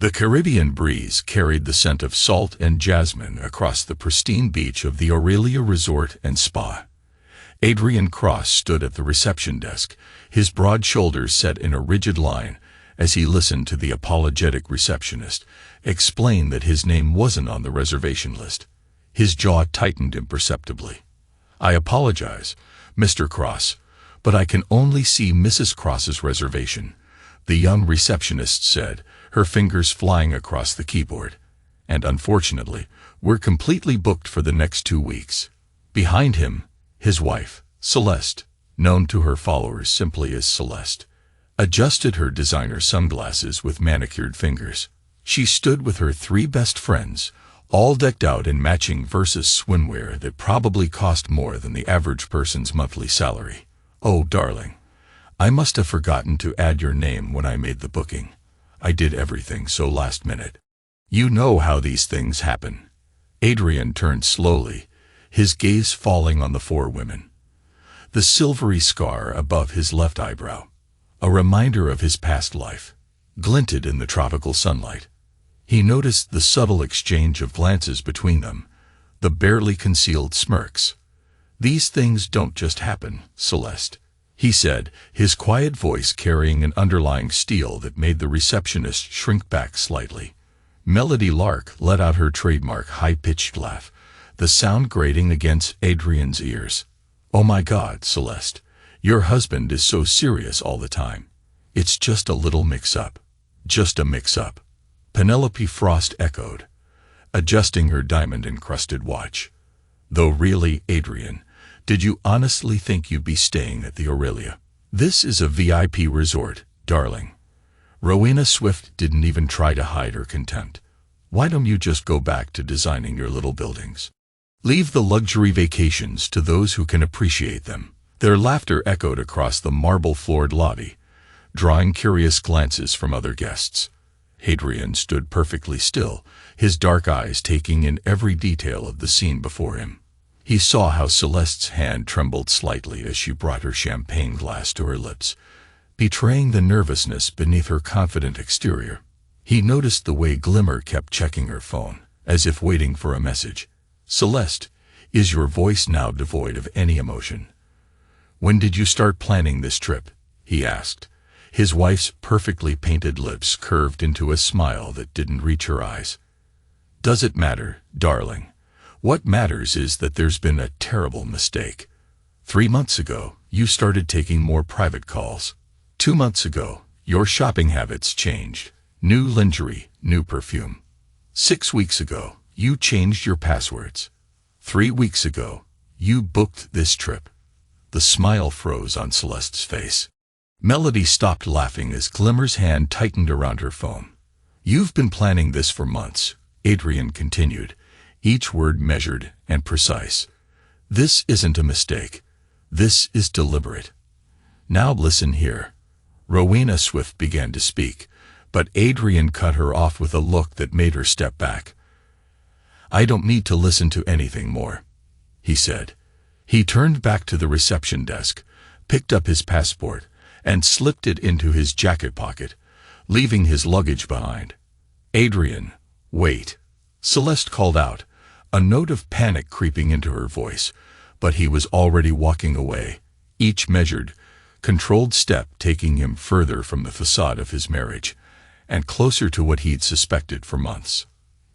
The Caribbean breeze carried the scent of salt and jasmine across the pristine beach of the Aurelia Resort and Spa. Adrian Cross stood at the reception desk, his broad shoulders set in a rigid line, as he listened to the apologetic receptionist explain that his name wasn't on the reservation list. His jaw tightened imperceptibly. "I apologize, Mr. Cross, but I can only see Mrs. Cross's reservation," the young receptionist said, her fingers flying across the keyboard. "And unfortunately, we're completely booked for the next 2 weeks." Behind him, his wife, Celeste, known to her followers simply as Celeste, adjusted her designer sunglasses with manicured fingers. She stood with her 3 best friends, all decked out in matching Versus swimwear that probably cost more than the average person's monthly salary. "Oh, darling, I must have forgotten to add your name when I made the booking. I did everything so last minute. You know how these things happen." Adrian turned slowly, his gaze falling on the 4 women. The silvery scar above his left eyebrow, a reminder of his past life, glinted in the tropical sunlight. He noticed the subtle exchange of glances between them, the barely concealed smirks. "These things don't just happen, Celeste," he said, his quiet voice carrying an underlying steel that made the receptionist shrink back slightly. Melody Lark let out her trademark high-pitched laugh, the sound grating against Adrian's ears. "Oh my God, Celeste, your husband is so serious all the time. It's just a little mix-up." "Just a mix-up," Penelope Frost echoed, adjusting her diamond-encrusted watch. "Though really, Adrian, did you honestly think you'd be staying at the Aurelia? This is a VIP resort, darling." Rowena Swift didn't even try to hide her contempt. "Why don't you just go back to designing your little buildings? Leave the luxury vacations to those who can appreciate them." Their laughter echoed across the marble-floored lobby, drawing curious glances from other guests. Adrian stood perfectly still, his dark eyes taking in every detail of the scene before him. He saw how Celeste's hand trembled slightly as she brought her champagne glass to her lips, betraying the nervousness beneath her confident exterior. He noticed the way Glimmer kept checking her phone, as if waiting for a message. "Celeste, is your voice now devoid of any emotion? When did you start planning this trip?" he asked. His wife's perfectly painted lips curved into a smile that didn't reach her eyes. "Does it matter, darling? What matters is that there's been a terrible mistake. 3 months ago, you started taking more private calls. 2 months ago, your shopping habits changed. New lingerie, new perfume. 6 weeks ago, you changed your passwords. 3 weeks ago, you booked this trip." The smile froze on Celeste's face. Melody stopped laughing as Glimmer's hand tightened around her phone. "You've been planning this for months," Adrian continued, each word measured and precise. "This isn't a mistake. This is deliberate. Now listen here." Rowena Swift began to speak, but Adrian cut her off with a look that made her step back. "I don't need to listen to anything more," he said. He turned back to the reception desk, picked up his passport, and slipped it into his jacket pocket, leaving his luggage behind. "Adrian, wait," Celeste called out, a note of panic creeping into her voice, but he was already walking away, each measured, controlled step taking him further from the facade of his marriage, and closer to what he'd suspected for months.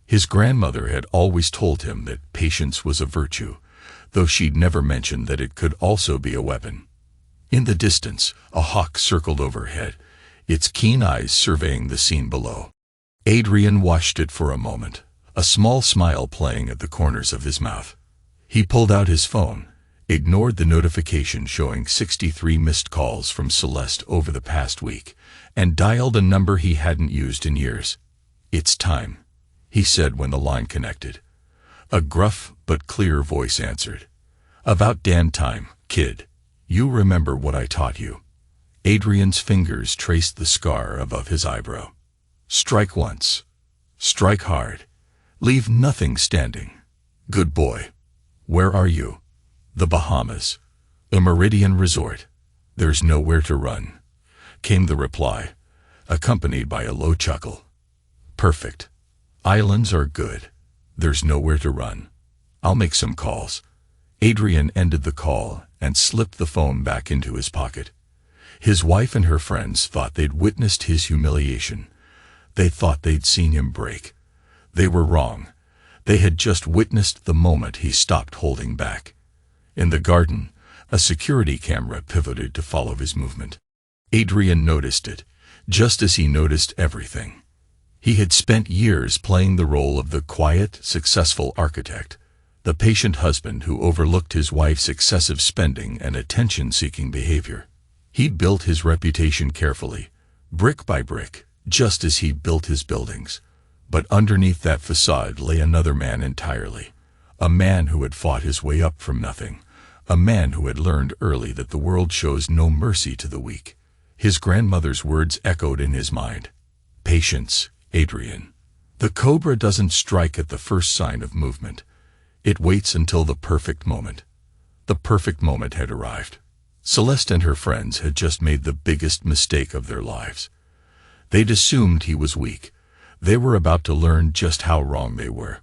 His grandmother had always told him that patience was a virtue, though she'd never mentioned that it could also be a weapon. In the distance, a hawk circled overhead, its keen eyes surveying the scene below. Adrian watched it for a moment, a small smile playing at the corners of his mouth. He pulled out his phone, ignored the notification showing 63 missed calls from Celeste over the past week, and dialed a number he hadn't used in years. "It's time," he said when the line connected. A gruff but clear voice answered. "About damn time, kid. You remember what I taught you." Adrian's fingers traced the scar above his eyebrow. "Strike once. Strike hard. Leave nothing standing. Good boy. Where are you?" "The Bahamas. A Meridian resort. There's nowhere to run," came the reply, accompanied by a low chuckle. Perfect. Islands are good. There's nowhere to run. I'll make some calls. Adrian ended the call and slipped the phone back into his pocket. His wife and her friends thought they'd witnessed his humiliation. They thought they'd seen him break. They were wrong. They had just witnessed the moment he stopped holding back. In the garden, a security camera pivoted to follow his movement. Adrian noticed it, just as he noticed everything. He had spent years playing the role of the quiet, successful architect, the patient husband who overlooked his wife's excessive spending and attention-seeking behavior. He built his reputation carefully, brick by brick, just as he built his buildings. But underneath that facade lay another man entirely, a man who had fought his way up from nothing, a man who had learned early that the world shows no mercy to the weak. His grandmother's words echoed in his mind. Patience, Adrian. The cobra doesn't strike at the first sign of movement. It waits until the perfect moment. The perfect moment had arrived. Celeste and her friends had just made the biggest mistake of their lives. They'd assumed he was weak. They were about to learn just how wrong they were.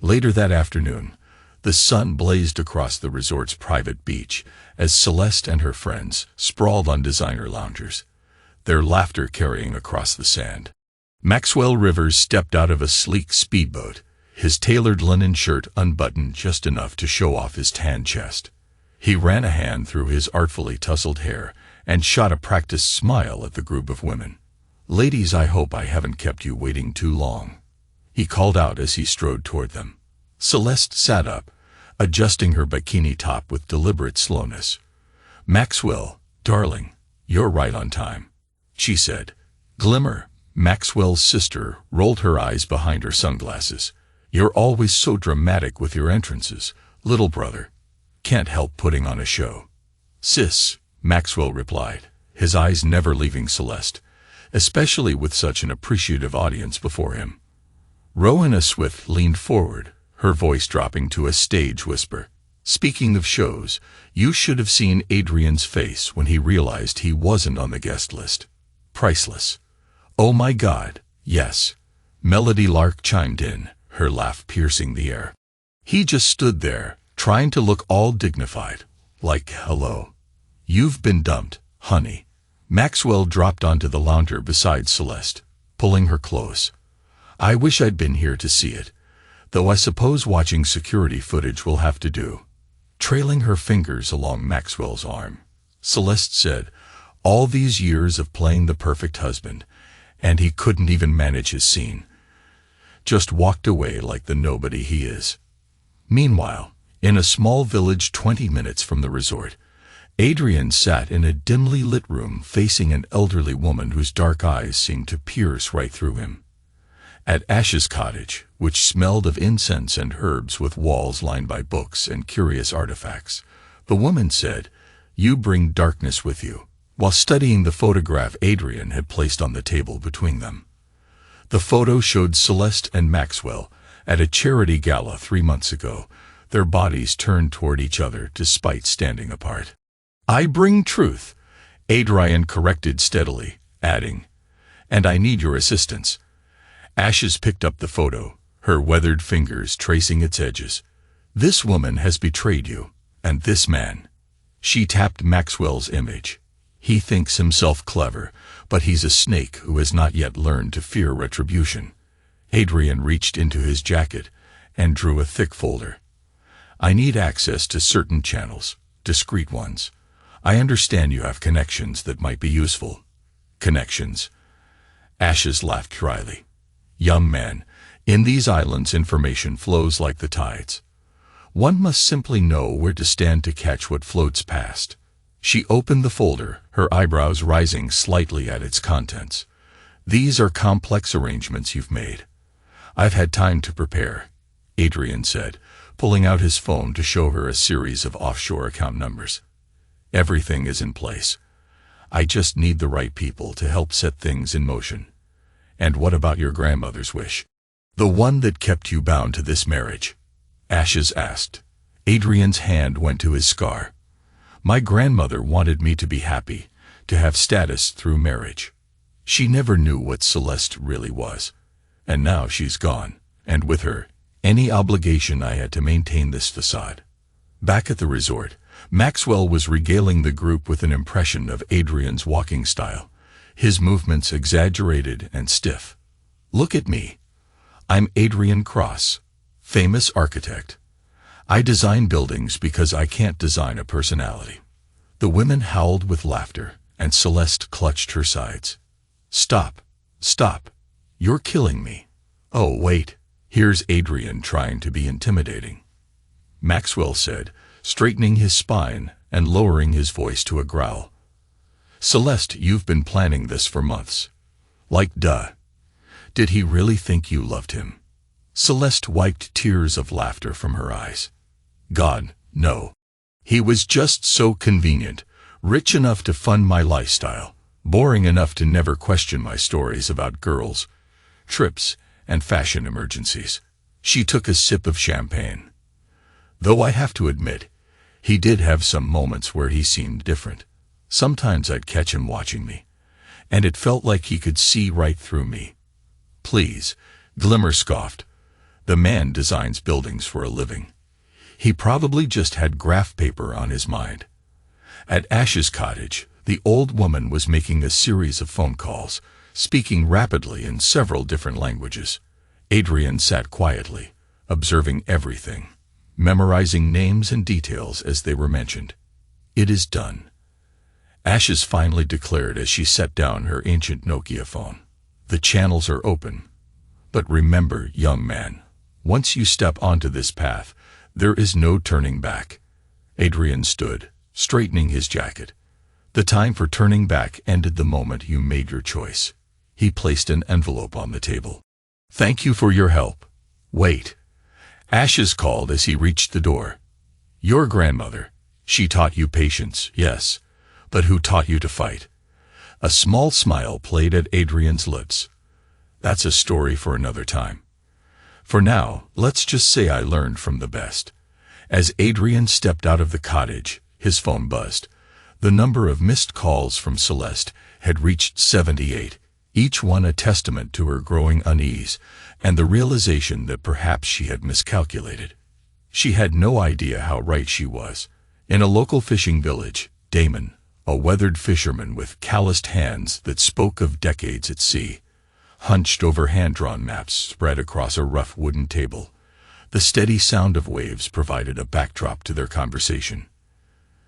Later that afternoon, the sun blazed across the resort's private beach as Celeste and her friends sprawled on designer loungers, their laughter carrying across the sand. Maxwell Rivers stepped out of a sleek speedboat, his tailored linen shirt unbuttoned just enough to show off his tan chest. He ran a hand through his artfully tousled hair and shot a practiced smile at the group of women. "Ladies, I hope I haven't kept you waiting too long," he called out as he strode toward them. Celeste sat up, adjusting her bikini top with deliberate slowness. "Maxwell, darling, you're right on time," she said. Glimmer, Maxwell's sister, rolled her eyes behind her sunglasses. "You're always so dramatic with your entrances, little brother. Can't help putting on a show." "Sis," Maxwell replied, his eyes never leaving Celeste, especially with such an appreciative audience before him. Rowanna Swift leaned forward, her voice dropping to a stage whisper. "Speaking of shows, you should have seen Adrian's face when he realized he wasn't on the guest list. Priceless." "Oh my God, yes," Melody Lark chimed in, her laugh piercing the air. "He just stood there, trying to look all dignified, like, hello. You've been dumped, honey." Maxwell dropped onto the lounger beside Celeste, pulling her close. "I wish I'd been here to see it, though I suppose watching security footage will have to do." Trailing her fingers along Maxwell's arm, Celeste said, "All these years of playing the perfect husband, and he couldn't even manage his scene. Just walked away like the nobody he is." Meanwhile, in a small village 20 minutes from the resort, Adrian sat in a dimly lit room facing an elderly woman whose dark eyes seemed to pierce right through him. At Ash's cottage, which smelled of incense and herbs with walls lined by books and curious artifacts, the woman said, "You bring darkness with you," while studying the photograph Adrian had placed on the table between them. The photo showed Celeste and Maxwell at a charity gala 3 months ago, their bodies turned toward each other despite standing apart. "I bring truth," Adrian corrected steadily, adding, "and I need your assistance." Ashes picked up the photo, her weathered fingers tracing its edges. "This woman has betrayed you, and this man." She tapped Maxwell's image. "He thinks himself clever, but he's a snake who has not yet learned to fear retribution." Adrian reached into his jacket and drew a thick folder. "I need access to certain channels, discreet ones. I understand you have connections that might be useful." "Connections?" Ashes laughed dryly. "Young man, in these islands information flows like the tides. One must simply know where to stand to catch what floats past." She opened the folder, her eyebrows rising slightly at its contents. "These are complex arrangements you've made." "I've had time to prepare," Adrian said, pulling out his phone to show her a series of offshore account numbers. "Everything is in place. I just need the right people to help set things in motion." "And what about your grandmother's wish? The one that kept you bound to this marriage?" Ashes asked. Adrian's hand went to his scar. "My grandmother wanted me to be happy, to have status through marriage. She never knew what Celeste really was. And now she's gone, and with her, any obligation I had to maintain this facade. Back at the resort, Maxwell was regaling the group with an impression of Adrian's walking style, his movements exaggerated and stiff. "Look at me. I'm Adrian Cross, famous architect. I design buildings because I can't design a personality." The women howled with laughter, and Celeste clutched her sides. "Stop, stop. You're killing me." "Oh, wait, here's Adrian trying to be intimidating," Maxwell said, straightening his spine and lowering his voice to a growl. "Celeste, you've been planning this for months." "Like duh. Did he really think you loved him?" Celeste wiped tears of laughter from her eyes. "God, no. He was just so convenient, rich enough to fund my lifestyle, boring enough to never question my stories about girls, trips, and fashion emergencies." She took a sip of champagne. "Though I have to admit, he did have some moments where he seemed different. Sometimes I'd catch him watching me, and it felt like he could see right through me." "Please," Glimmer scoffed. "The man designs buildings for a living. He probably just had graph paper on his mind." At Ash's cottage, the old woman was making a series of phone calls, speaking rapidly in several different languages. Adrian sat quietly, observing everything, memorizing names and details as they were mentioned. "It is done," Ashes finally declared as she set down her ancient Nokia phone. "The channels are open. But remember, young man, once you step onto this path, there is no turning back." Adrian stood, straightening his jacket. "The time for turning back ended the moment you made your choice." He placed an envelope on the table. "Thank you for your help." "Wait." Ashes called as he reached the door. "Your grandmother. She taught you patience, yes. But who taught you to fight?" A small smile played at Adrian's lips. "That's a story for another time. For now, let's just say I learned from the best." As Adrian stepped out of the cottage, his phone buzzed. The number of missed calls from Celeste had reached 78, each one a testament to her growing unease and the realization that perhaps she had miscalculated. She had no idea how right she was. In a local fishing village, Damon, a weathered fisherman with calloused hands that spoke of decades at sea, hunched over hand-drawn maps spread across a rough wooden table. The steady sound of waves provided a backdrop to their conversation.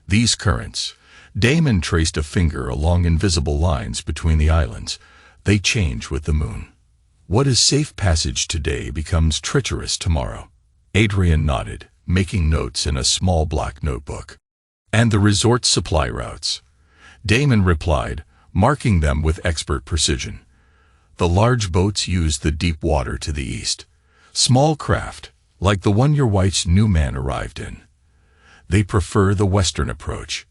"These currents," Damon traced a finger along invisible lines between the islands, "they change with the moon. What is safe passage today becomes treacherous tomorrow." Adrian nodded, making notes in a small black notebook. "And the resort supply routes," Damon replied, marking them with expert precision. "The large boats use the deep water to the east. Small craft, like the one your wife's new man arrived in, they prefer the western approach.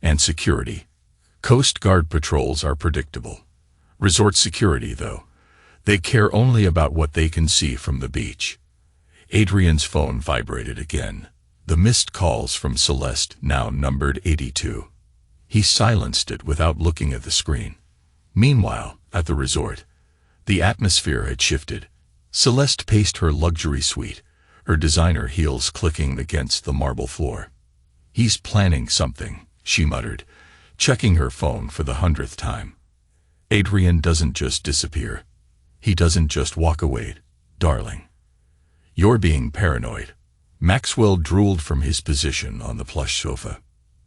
And security. Coast Guard patrols are predictable. Resort security, though, they care only about what they can see from the beach." Adrian's phone vibrated again. The missed calls from Celeste now numbered 82. He silenced it without looking at the screen. Meanwhile, at the resort, the atmosphere had shifted. Celeste paced her luxury suite, her designer heels clicking against the marble floor. "He's planning something," she muttered, checking her phone for the 100th time. "Adrian doesn't just disappear. He doesn't just walk away, darling. You're being paranoid." Maxwell drooled from his position on the plush sofa.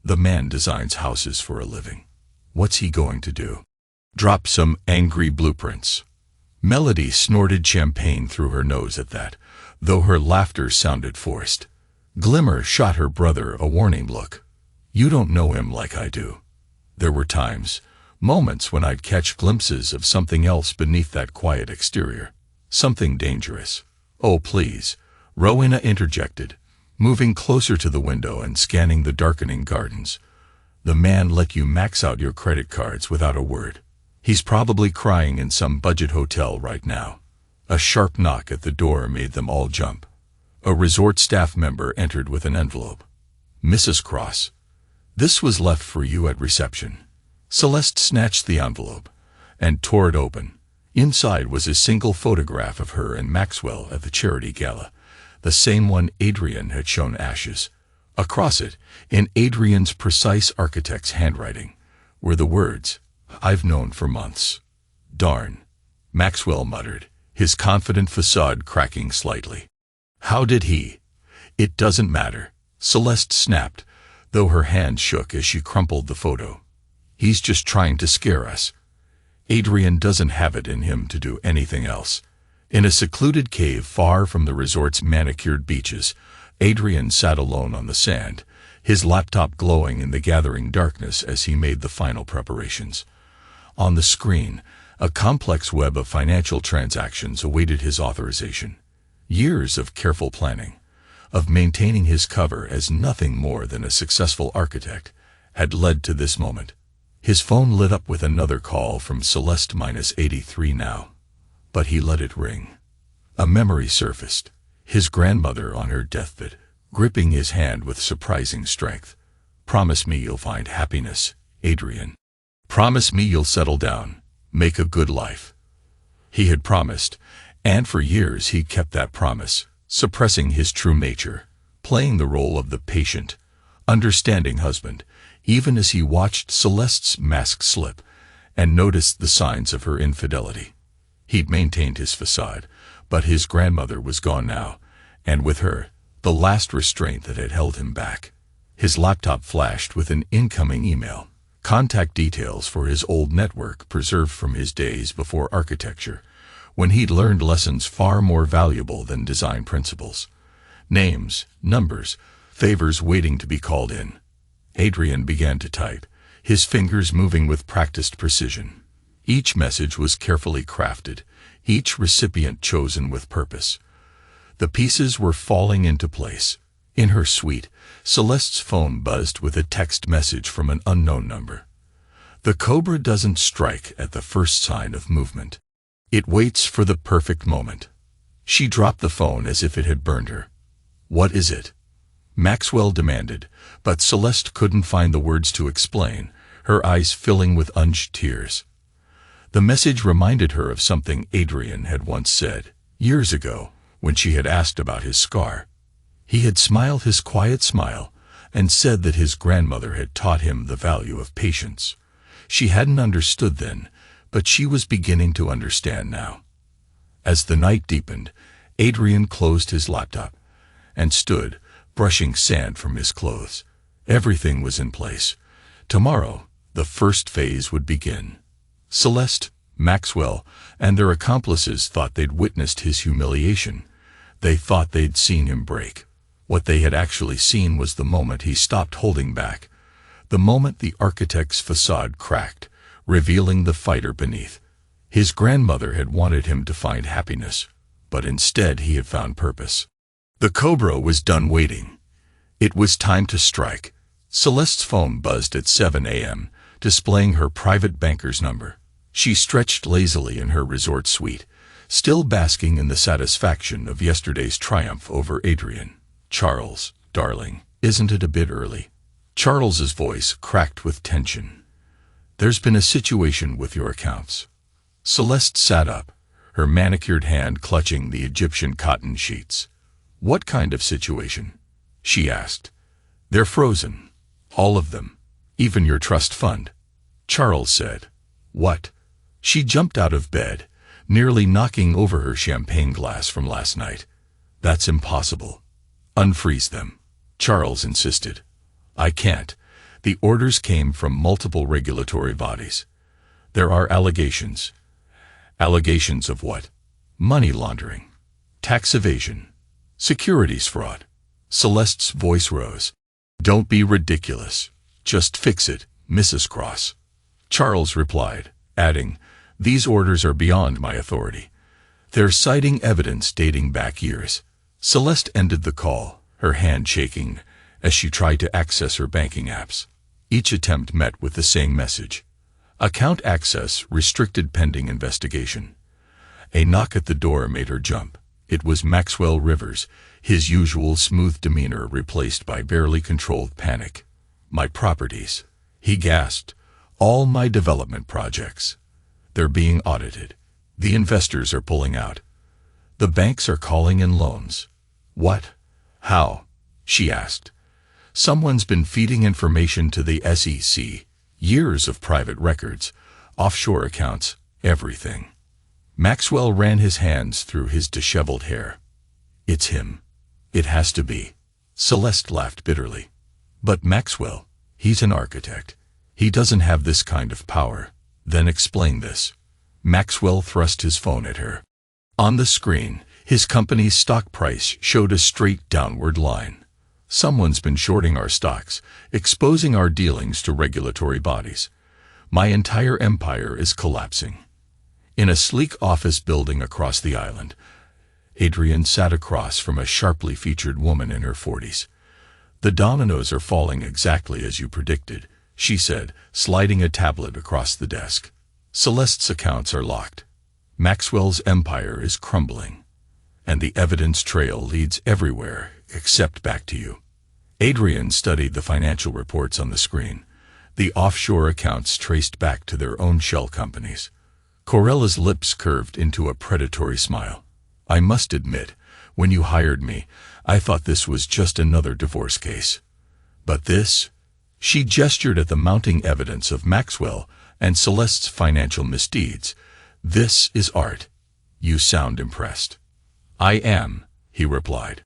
"The man designs houses for a living. What's he going to do? Drop some angry blueprints?" Melody snorted champagne through her nose at that, though her laughter sounded forced. Glimmer shot her brother a warning look. "You don't know him like I do." There were times, moments when I'd catch glimpses of something else beneath that quiet exterior. Something dangerous. "Oh, please," Rowena interjected, moving closer to the window and scanning the darkening gardens. "The man let you max out your credit cards without a word. He's probably crying in some budget hotel right now." A sharp knock at the door made them all jump. A resort staff member entered with an envelope. "Mrs. Cross, this was left for you at reception." Celeste snatched the envelope and tore it open, Inside was a single photograph of her and Maxwell at the charity gala, the same one Adrian had shown Ashes. Across it, in Adrian's precise architect's handwriting, were the words, "I've known for months." "Darn," Maxwell muttered, his confident facade cracking slightly. "How did he?" "It doesn't matter," Celeste snapped, though her hand shook as she crumpled the photo. "He's just trying to scare us. Adrian doesn't have it in him to do anything else." In a secluded cave far from the resort's manicured beaches, Adrian sat alone on the sand, his laptop glowing in the gathering darkness as he made the final preparations. On the screen, a complex web of financial transactions awaited his authorization. Years of careful planning, of maintaining his cover as nothing more than a successful architect, had led to this moment. His phone lit up with another call from Celeste -83 now, but he let it ring. A memory surfaced, his grandmother on her deathbed, gripping his hand with surprising strength. "Promise me you'll find happiness, Adrian. Promise me you'll settle down, make a good life." He had promised, and for years he kept that promise, suppressing his true nature, playing the role of the patient, understanding husband, even as he watched Celeste's mask slip and noticed the signs of her infidelity. He'd maintained his facade, but his grandmother was gone now, and with her, the last restraint that had held him back. His laptop flashed with an incoming email, contact details for his old network preserved from his days before architecture, when he'd learned lessons far more valuable than design principles. Names, numbers, favors waiting to be called in. Adrian began to type, his fingers moving with practiced precision. Each message was carefully crafted, each recipient chosen with purpose. The pieces were falling into place. In her suite, Celeste's phone buzzed with a text message from an unknown number. "The cobra doesn't strike at the first sign of movement. It waits for the perfect moment." She dropped the phone as if it had burned her. "What is it?" Maxwell demanded, but Celeste couldn't find the words to explain, her eyes filling with unused tears. The message reminded her of something Adrian had once said, years ago, when she had asked about his scar. He had smiled his quiet smile and said that his grandmother had taught him the value of patience. She hadn't understood then, but she was beginning to understand now. As the night deepened, Adrian closed his laptop and stood, brushing sand from his clothes. Everything was in place. Tomorrow, the first phase would begin. Celeste, Maxwell, and their accomplices thought they'd witnessed his humiliation. They thought they'd seen him break. What they had actually seen was the moment he stopped holding back, the moment the architect's facade cracked, revealing the fighter beneath. His grandmother had wanted him to find happiness, but instead he had found purpose. The cobra was done waiting. It was time to strike. Celeste's phone buzzed at 7 a.m., displaying her private banker's number. She stretched lazily in her resort suite, still basking in the satisfaction of yesterday's triumph over Adrian. "Charles, darling, isn't it a bit early?" Charles's voice cracked with tension. "There's been a situation with your accounts." Celeste sat up, her manicured hand clutching the Egyptian cotton sheets. "What kind of situation?" she asked. "They're frozen. All of them. Even your trust fund." Charles said. "What?" She jumped out of bed, nearly knocking over her champagne glass from last night. "That's impossible." "Unfreeze them," Charles insisted. "I can't. The orders came from multiple regulatory bodies. There are allegations." "Allegations of what?" "Money laundering, tax evasion, securities fraud." Celeste's voice rose. "Don't be ridiculous. Just fix it, Mrs. Cross." Charles replied, adding, "These orders are beyond my authority. They're citing evidence dating back years." Celeste ended the call, her hand shaking, as she tried to access her banking apps. Each attempt met with the same message. Account access restricted pending investigation. A knock at the door made her jump. It was Maxwell Rivers, his usual smooth demeanor replaced by barely controlled panic. "My properties," he gasped. "All my development projects. They're being audited. The investors are pulling out. The banks are calling in loans. What? How? She asked. Someone's been feeding information to the SEC. Years of private records, offshore accounts, everything. Maxwell ran his hands through his disheveled hair. It's him. It has to be. Celeste laughed bitterly. But Maxwell, he's an architect. He doesn't have this kind of power. Then explain this. Maxwell thrust his phone at her. On the screen, his company's stock price showed a straight downward line. Someone's been shorting our stocks, exposing our dealings to regulatory bodies. My entire empire is collapsing. In a sleek office building across the island, Adrian sat across from a sharply featured woman in her 40s. The dominoes are falling exactly as you predicted, she said, sliding a tablet across the desk. Celeste's accounts are locked. Maxwell's empire is crumbling. And the evidence trail leads everywhere except back to you. Adrian studied the financial reports on the screen. The offshore accounts traced back to their own shell companies. Corella's lips curved into a predatory smile. I must admit, when you hired me, I thought this was just another divorce case. But this? She gestured at the mounting evidence of Maxwell and Celeste's financial misdeeds. This is art. You sound impressed. I am, he replied.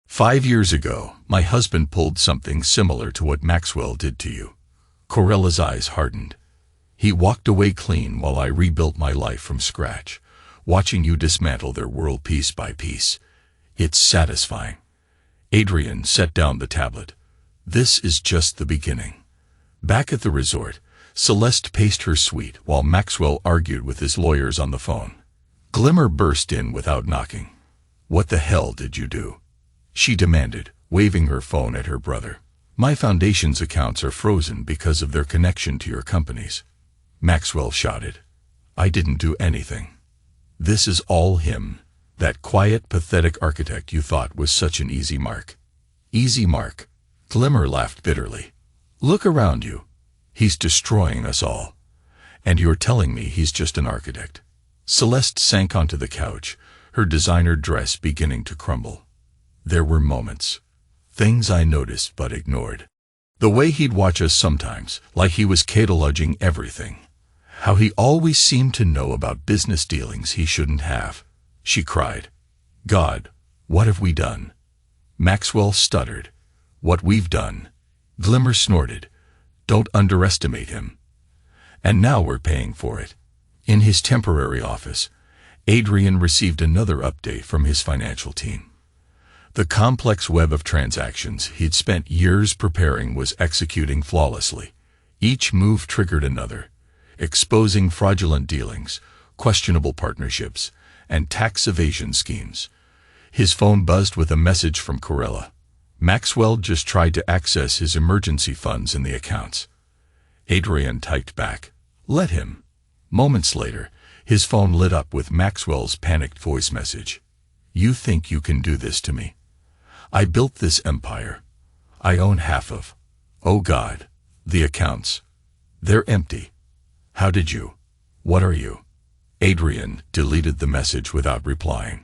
5 years ago, my husband pulled something similar to what Maxwell did to you. Corella's eyes hardened. He walked away clean while I rebuilt my life from scratch, watching you dismantle their world piece by piece. It's satisfying. Adrian set down the tablet. This is just the beginning. Back at the resort, Celeste paced her suite while Maxwell argued with his lawyers on the phone. Glimmer burst in without knocking. What the hell did you do? She demanded, waving her phone at her brother. My foundation's accounts are frozen because of their connection to your companies. Maxwell shouted. I didn't do anything. This is all him, that quiet, pathetic architect you thought was such an easy mark. Easy mark. Glimmer laughed bitterly. Look around you. He's destroying us all. And you're telling me he's just an architect. Celeste sank onto the couch, her designer dress beginning to crumble. There were moments. Things I noticed but ignored. The way he'd watch us sometimes, like he was cataloging everything. How he always seemed to know about business dealings he shouldn't have. She cried. God, what have we done? Maxwell stuttered. What we've done. Glimmer snorted. Don't underestimate him. And now we're paying for it. In his temporary office, Adrian received another update from his financial team. The complex web of transactions he'd spent years preparing was executing flawlessly. Each move triggered another, exposing fraudulent dealings, questionable partnerships, and tax evasion schemes. His phone buzzed with a message from Corella. Maxwell just tried to access his emergency funds in the accounts. Adrian typed back, let him. Moments later, his phone lit up with Maxwell's panicked voice message. You think you can do this to me? I built this empire. I own half of. Oh God, the accounts. They're empty. How did you? What are you? Adrian deleted the message without replying.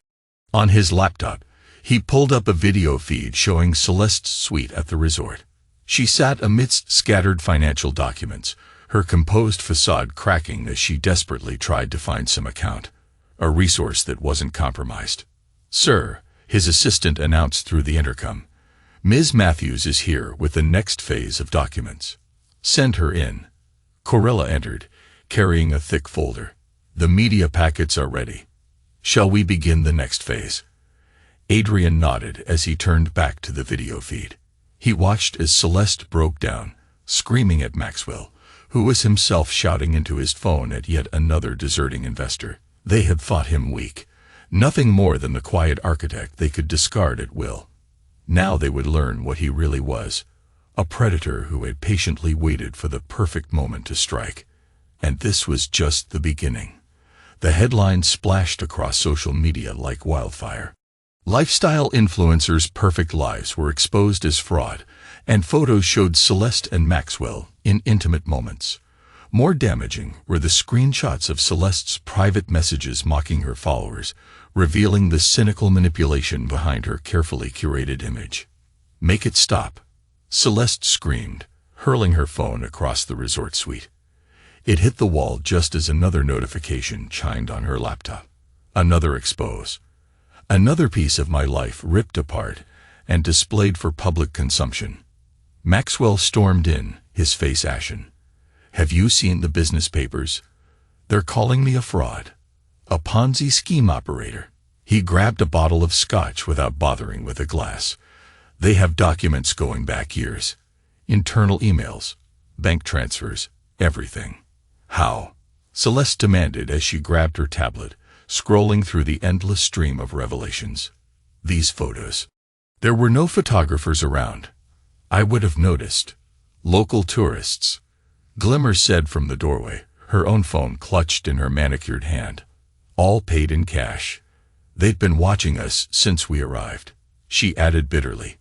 On his laptop, he pulled up a video feed showing Celeste's suite at the resort. She sat amidst scattered financial documents, her composed facade cracking as she desperately tried to find some account, a resource that wasn't compromised. Sir, his assistant announced through the intercom. Ms. Matthews is here with the next phase of documents. Send her in. Corella entered, carrying a thick folder. The media packets are ready. Shall we begin the next phase? Adrian nodded as he turned back to the video feed. He watched as Celeste broke down, screaming at Maxwell, who was himself shouting into his phone at yet another deserting investor. They had thought him weak. Nothing more than the quiet architect they could discard at will. Now they would learn what he really was, a predator who had patiently waited for the perfect moment to strike. And this was just the beginning. The headlines splashed across social media like wildfire. Lifestyle influencers' perfect lives were exposed as fraud, and photos showed Celeste and Maxwell in intimate moments. More damaging were the screenshots of Celeste's private messages mocking her followers, revealing the cynical manipulation behind her carefully curated image. "Make it stop," Celeste screamed, hurling her phone across the resort suite. It hit the wall just as another notification chimed on her laptop. Another expose. Another piece of my life ripped apart and displayed for public consumption. Maxwell stormed in, his face ashen. "Have you seen the business papers? They're calling me a fraud. A Ponzi scheme operator." He grabbed a bottle of scotch without bothering with a glass. "They have documents going back years. Internal emails, bank transfers, everything." "How?" Celeste demanded as she grabbed her tablet, scrolling through the endless stream of revelations. "These photos." There were no photographers around. "I would have noticed. Local tourists," Glimmer said from the doorway, her own phone clutched in her manicured hand. "All paid in cash. They'd been watching us since we arrived," she added bitterly.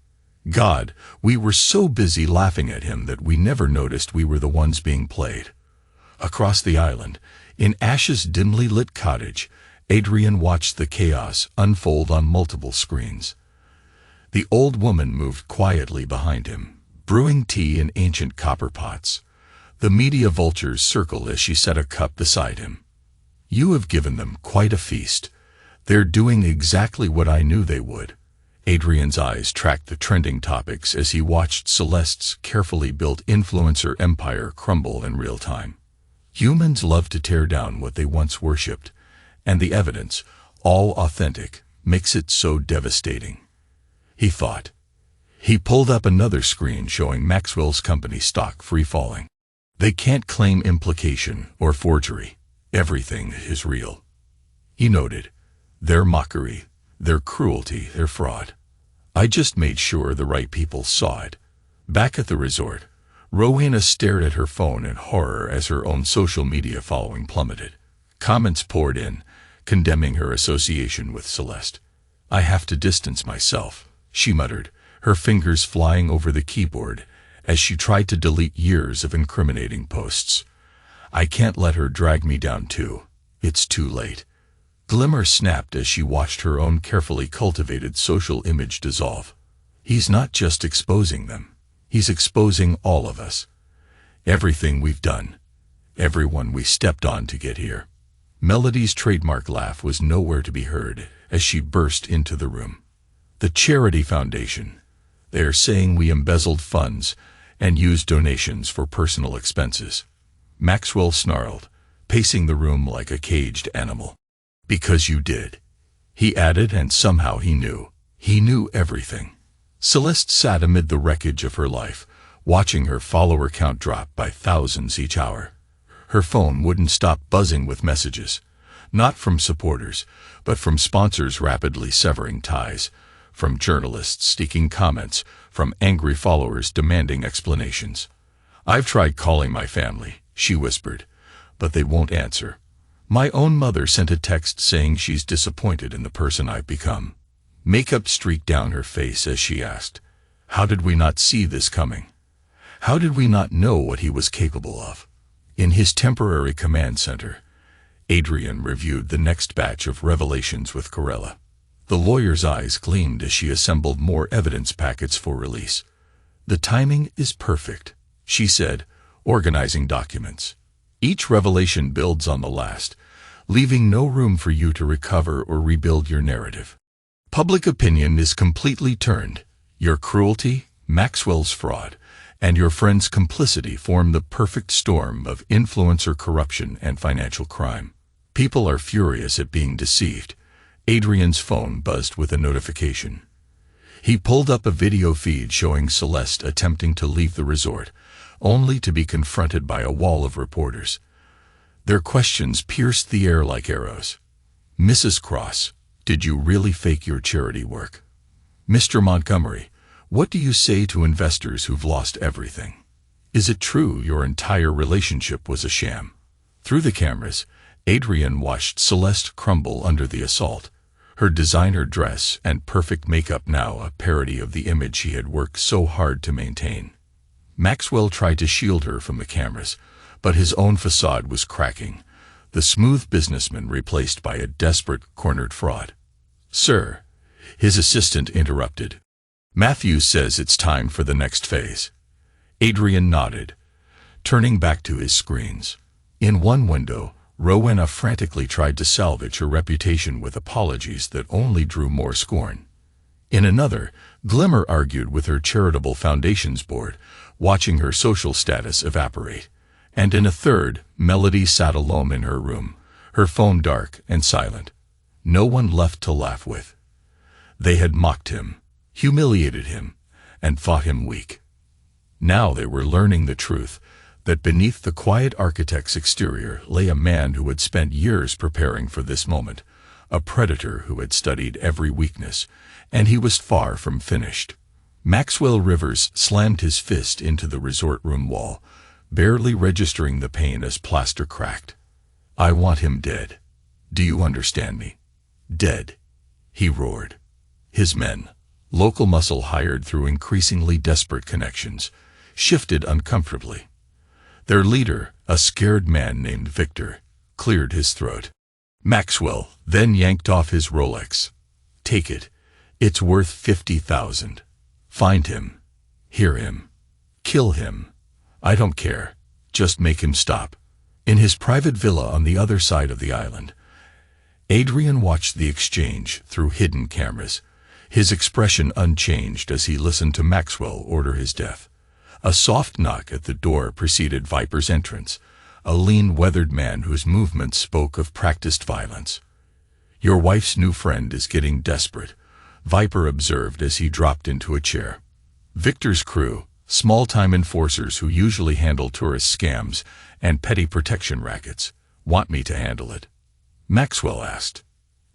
"God, we were so busy laughing at him that we never noticed we were the ones being played." Across the island, in Ash's dimly lit cottage, Adrian watched the chaos unfold on multiple screens. The old woman moved quietly behind him, brewing tea in ancient copper pots. The media vultures circled as she set a cup beside him. "You have given them quite a feast. They're doing exactly what I knew they would." Adrian's eyes tracked the trending topics as he watched Celeste's carefully built influencer empire crumble in real time. Humans love to tear down what they once worshipped, and the evidence, all authentic, makes it so devastating, he thought. He pulled up another screen showing Maxwell's company stock free-falling. "They can't claim implication or forgery. Everything is real," he noted. "Their mockery, their cruelty, their fraud. I just made sure the right people saw it." Back at the resort, Rowena stared at her phone in horror as her own social media following plummeted. Comments poured in, condemning her association with Celeste. "I have to distance myself," she muttered, her fingers flying over the keyboard as she tried to delete years of incriminating posts. "I can't let her drag me down too. It's too late." Glimmer snapped as she watched her own carefully cultivated social image dissolve. "He's not just exposing them. He's exposing all of us. Everything we've done. Everyone we stepped on to get here." Melody's trademark laugh was nowhere to be heard as she burst into the room. "The Charity Foundation. They are saying we embezzled funds and used donations for personal expenses." Maxwell snarled, pacing the room like a caged animal. "Because you did," he added, and somehow he knew. He knew everything. Celeste sat amid the wreckage of her life, watching her follower count drop by thousands each hour. Her phone wouldn't stop buzzing with messages, not from supporters, but from sponsors rapidly severing ties, from journalists seeking comments, from angry followers demanding explanations. "I've tried calling my family," she whispered, "but they won't answer. My own mother sent a text saying she's disappointed in the person I've become." Makeup streaked down her face as she asked, "How did we not see this coming? How did we not know what he was capable of?" In his temporary command center, Adrian reviewed the next batch of revelations with Corella. The lawyer's eyes gleamed as she assembled more evidence packets for release. "The timing is perfect," she said, organizing documents. "Each revelation builds on the last, leaving no room for you to recover or rebuild your narrative. Public opinion is completely turned. Your cruelty, Maxwell's fraud, and your friend's complicity form the perfect storm of influencer corruption and financial crime. People are furious at being deceived." Adrian's phone buzzed with a notification. He pulled up a video feed showing Celeste attempting to leave the resort, only to be confronted by a wall of reporters. Their questions pierced the air like arrows. "Mrs. Cross, did you really fake your charity work? Mr. Montgomery, what do you say to investors who've lost everything? Is it true your entire relationship was a sham?" Through the cameras, Adrian watched Celeste crumble under the assault, her designer dress and perfect makeup now a parody of the image she had worked so hard to maintain. Maxwell tried to shield her from the cameras, but his own facade was cracking, the smooth businessman replaced by a desperate, cornered fraud. "Sir," his assistant interrupted. "Matthew says it's time for the next phase." Adrian nodded, turning back to his screens. In one window, Rowena frantically tried to salvage her reputation with apologies that only drew more scorn. In another, Glimmer argued with her charitable foundations board, watching her social status evaporate. And in a third, Melody sat alone in her room, her phone dark and silent. No one left to laugh with. They had mocked him, humiliated him, and thought him weak. Now they were learning the truth, that beneath the quiet architect's exterior lay a man who had spent years preparing for this moment, a predator who had studied every weakness, and he was far from finished. Maxwell Rivers slammed his fist into the resort room wall, barely registering the pain as plaster cracked. "I want him dead. Do you understand me? Dead," he roared. His men, local muscle hired through increasingly desperate connections, shifted uncomfortably. Their leader, a scared man named Victor, cleared his throat. Maxwell then yanked off his Rolex. "Take it. It's worth 50,000. Find him. Hear him. Kill him. I don't care. Just make him stop." In his private villa on the other side of the island, Adrian watched the exchange through hidden cameras, his expression unchanged as he listened to Maxwell order his death. A soft knock at the door preceded Viper's entrance, a lean, weathered man whose movements spoke of practiced violence. "Your wife's new friend is getting desperate," Viper observed as he dropped into a chair. Victor's crew, small-time enforcers who usually handle tourist scams and petty protection rackets, want me to handle it. Maxwell asked.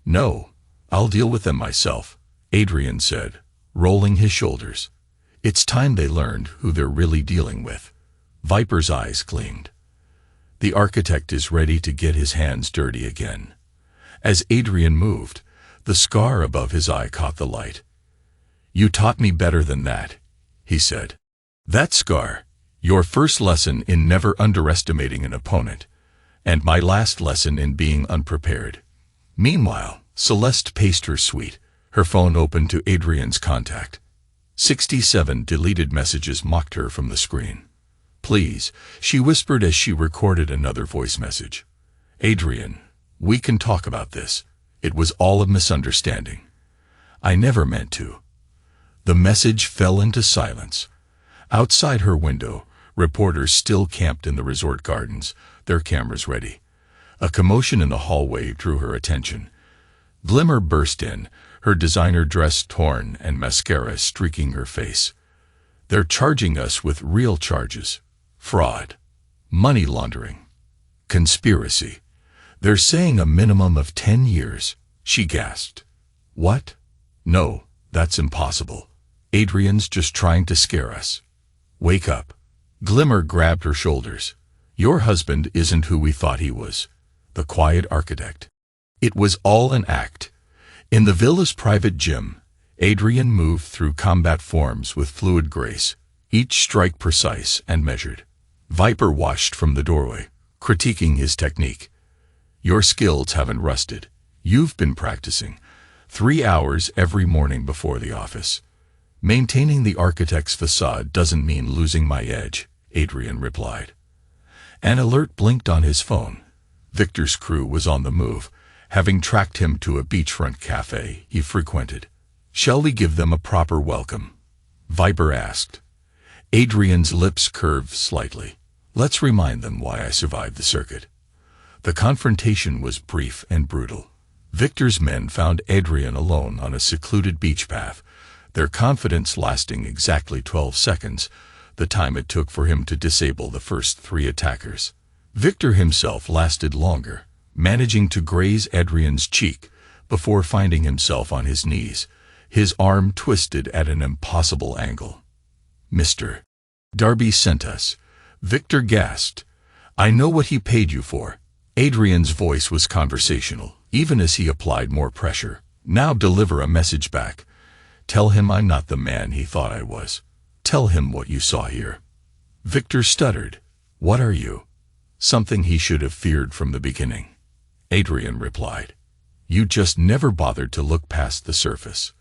"No, I'll deal with them myself," Adrian said, rolling his shoulders. It's time they learned who they're really dealing with. Viper's eyes gleamed. The architect is ready to get his hands dirty again. As Adrian moved, the scar above his eye caught the light. "You taught me better than that," he said. "That scar, your first lesson in never underestimating an opponent, and my last lesson in being unprepared." Meanwhile, Celeste paced her suite, her phone open to Adrian's contact. 67 deleted messages mocked her from the screen. "Please," she whispered as she recorded another voice message. "Adrian, we can talk about this. It was all a misunderstanding. I never meant to." The message fell into silence. Outside her window, reporters still camped in the resort gardens, their cameras ready. A commotion in the hallway drew her attention. Glimmer burst in, her designer dress torn and mascara streaking her face. "They're charging us with real charges. Fraud. Money laundering. Conspiracy. They're saying a minimum of 10 years, she gasped. "What? No, that's impossible. Adrian's just trying to scare us. Wake up." Glimmer grabbed her shoulders. "Your husband isn't who we thought he was. The quiet architect." It was all an act. In the villa's private gym, Adrian moved through combat forms with fluid grace, each strike precise and measured. Viper watched from the doorway, critiquing his technique. "Your skills haven't rusted. You've been practicing. 3 hours every morning before the office." "Maintaining the architect's facade doesn't mean losing my edge," Adrian replied. An alert blinked on his phone. Victor's crew was on the move, having tracked him to a beachfront cafe he frequented. "Shall we give them a proper welcome?" Viper asked. Adrian's lips curved slightly. "Let's remind them why I survived the circuit." The confrontation was brief and brutal. Victor's men found Adrian alone on a secluded beach path, their confidence lasting exactly 12 seconds, the time it took for him to disable the first 3 attackers. Victor himself lasted longer, managing to graze Adrian's cheek before finding himself on his knees, his arm twisted at an impossible angle. "Mr. Darby sent us," Victor gasped. "I know what he paid you for." Adrian's voice was conversational, even as he applied more pressure. "Now deliver a message back. Tell him I'm not the man he thought I was. Tell him what you saw here." Victor stuttered. "What are you?" something he should have feared from the beginning. Adrian replied, "You just never bothered to look past the surface.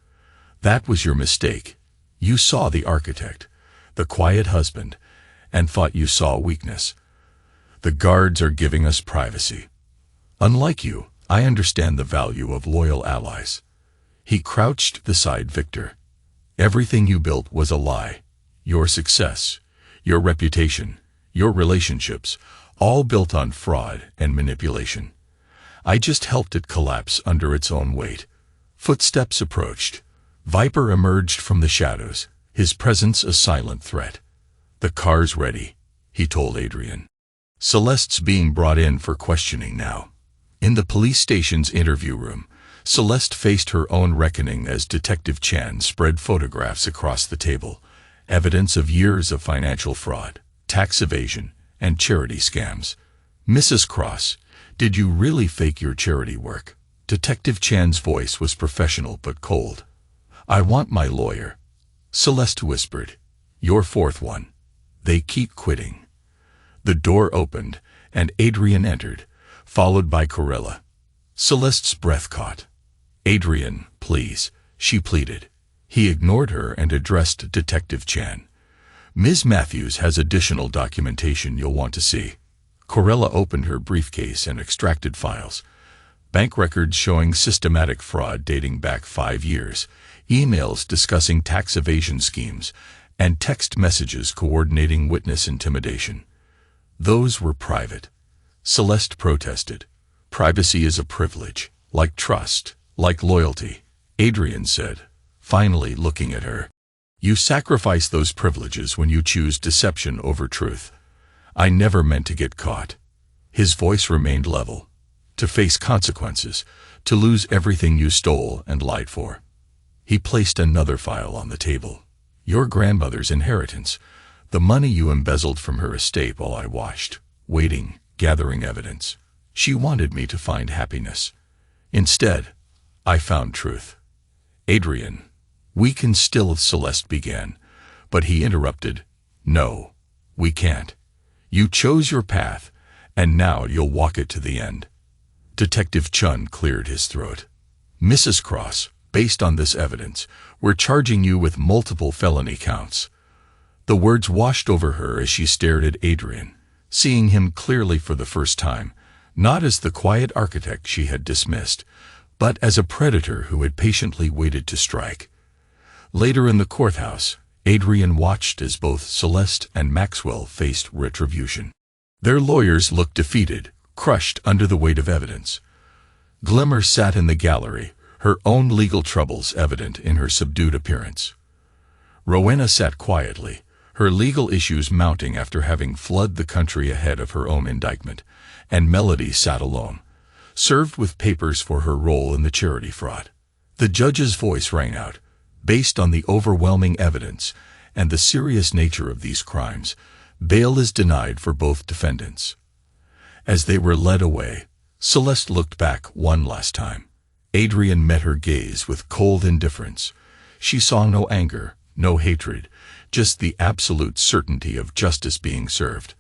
That was your mistake. You saw the architect, the quiet husband, and thought you saw weakness. The guards are giving us privacy. Unlike you, I understand the value of loyal allies." He crouched beside Victor. "Everything you built was a lie. Your success, your reputation, your relationships, all built on fraud and manipulation. I just helped it collapse under its own weight." Footsteps approached. Viper emerged from the shadows, his presence a silent threat. "The car's ready," he told Adrian. Celeste's being brought in for questioning now. In the police station's interview room, Celeste faced her own reckoning as Detective Chan spread photographs across the table, evidence of years of financial fraud, tax evasion, and charity scams. "Mrs. Cross, did you really fake your charity work?" Detective Chan's voice was professional but cold. "I want my lawyer," Celeste whispered. "Your fourth one. They keep quitting." The door opened, and Adrian entered, followed by Corella. Celeste's breath caught. "Adrian, please," she pleaded. He ignored her and addressed Detective Chan. "Ms. Matthews has additional documentation you'll want to see." Corella opened her briefcase and extracted files. Bank records showing systematic fraud dating back 5 years, emails discussing tax evasion schemes, and text messages coordinating witness intimidation. Those were private. Celeste protested. "Privacy is a privilege, like trust, like loyalty," Adrian said, finally looking at her. "You sacrifice those privileges when you choose deception over truth. I never meant to get caught." His voice remained level. "To face consequences, to lose everything you stole and lied for." He placed another file on the table. "Your grandmother's inheritance, the money you embezzled from her estate while I watched, waiting, gathering evidence. She wanted me to find happiness. Instead, I found truth." "Adrian, we can still," Celeste began, but he interrupted. "No, we can't. You chose your path, and now you'll walk it to the end." Detective Chun cleared his throat. "Mrs. Cross, based on this evidence, we're charging you with multiple felony counts." The words washed over her as she stared at Adrian, seeing him clearly for the first time, not as the quiet architect she had dismissed, but as a predator who had patiently waited to strike. Later in the courthouse, Adrian watched as both Celeste and Maxwell faced retribution. Their lawyers looked defeated, crushed under the weight of evidence. Glimmer sat in the gallery, her own legal troubles evident in her subdued appearance. Rowena sat quietly, her legal issues mounting after having fled the country ahead of her own indictment, and Melody sat alone, served with papers for her role in the charity fraud. The judge's voice rang out. "Based on the overwhelming evidence and the serious nature of these crimes, bail is denied for both defendants." As they were led away, Celeste looked back one last time. Adrian met her gaze with cold indifference. She saw no anger, no hatred, just the absolute certainty of justice being served.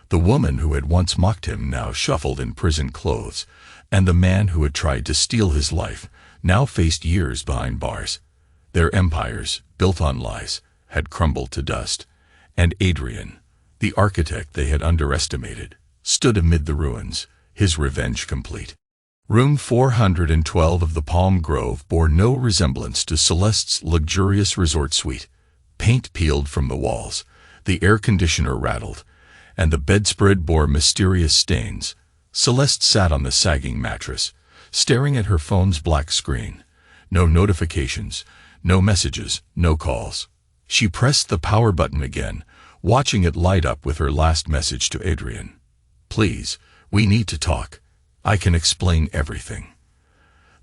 The woman who had once mocked him now shuffled in prison clothes, and the man who had tried to steal his life now faced years behind bars. Their empires, built on lies, had crumbled to dust, and Adrian, the architect they had underestimated, stood amid the ruins, his revenge complete. Room 412 of the Palm Grove bore no resemblance to Celeste's luxurious resort suite. Paint peeled from the walls, the air conditioner rattled, and the bedspread bore mysterious stains. Celeste sat on the sagging mattress, staring at her phone's black screen. No notifications, no messages, no calls. She pressed the power button again, watching it light up with her last message to Adrian. "Please, we need to talk. I can explain everything."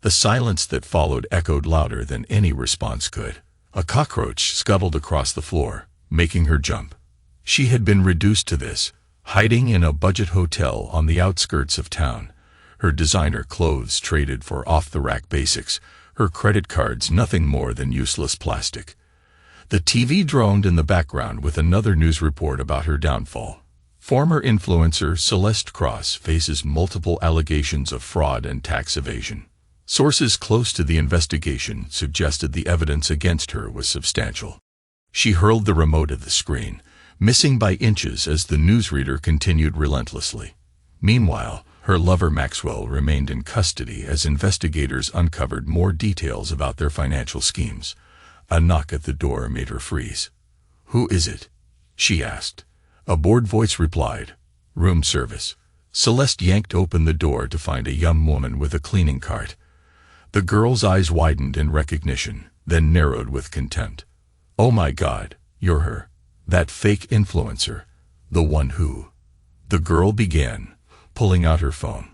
The silence that followed echoed louder than any response could. A cockroach scuttled across the floor, making her jump. She had been reduced to this, hiding in a budget hotel on the outskirts of town, her designer clothes traded for off-the-rack basics, her credit cards nothing more than useless plastic. The TV droned in the background with another news report about her downfall. Former influencer Celeste Cross faces multiple allegations of fraud and tax evasion. Sources close to the investigation suggested the evidence against her was substantial. She hurled the remote at the screen, missing by inches as the newsreader continued relentlessly. Meanwhile, her lover Maxwell remained in custody as investigators uncovered more details about their financial schemes. A knock at the door made her freeze. "Who is it?" she asked. A bored voice replied, "Room service." Celeste yanked open the door to find a young woman with a cleaning cart. The girl's eyes widened in recognition, then narrowed with contempt. "Oh my God, you're her. That fake influencer. The one who—" the girl began, pulling out her phone.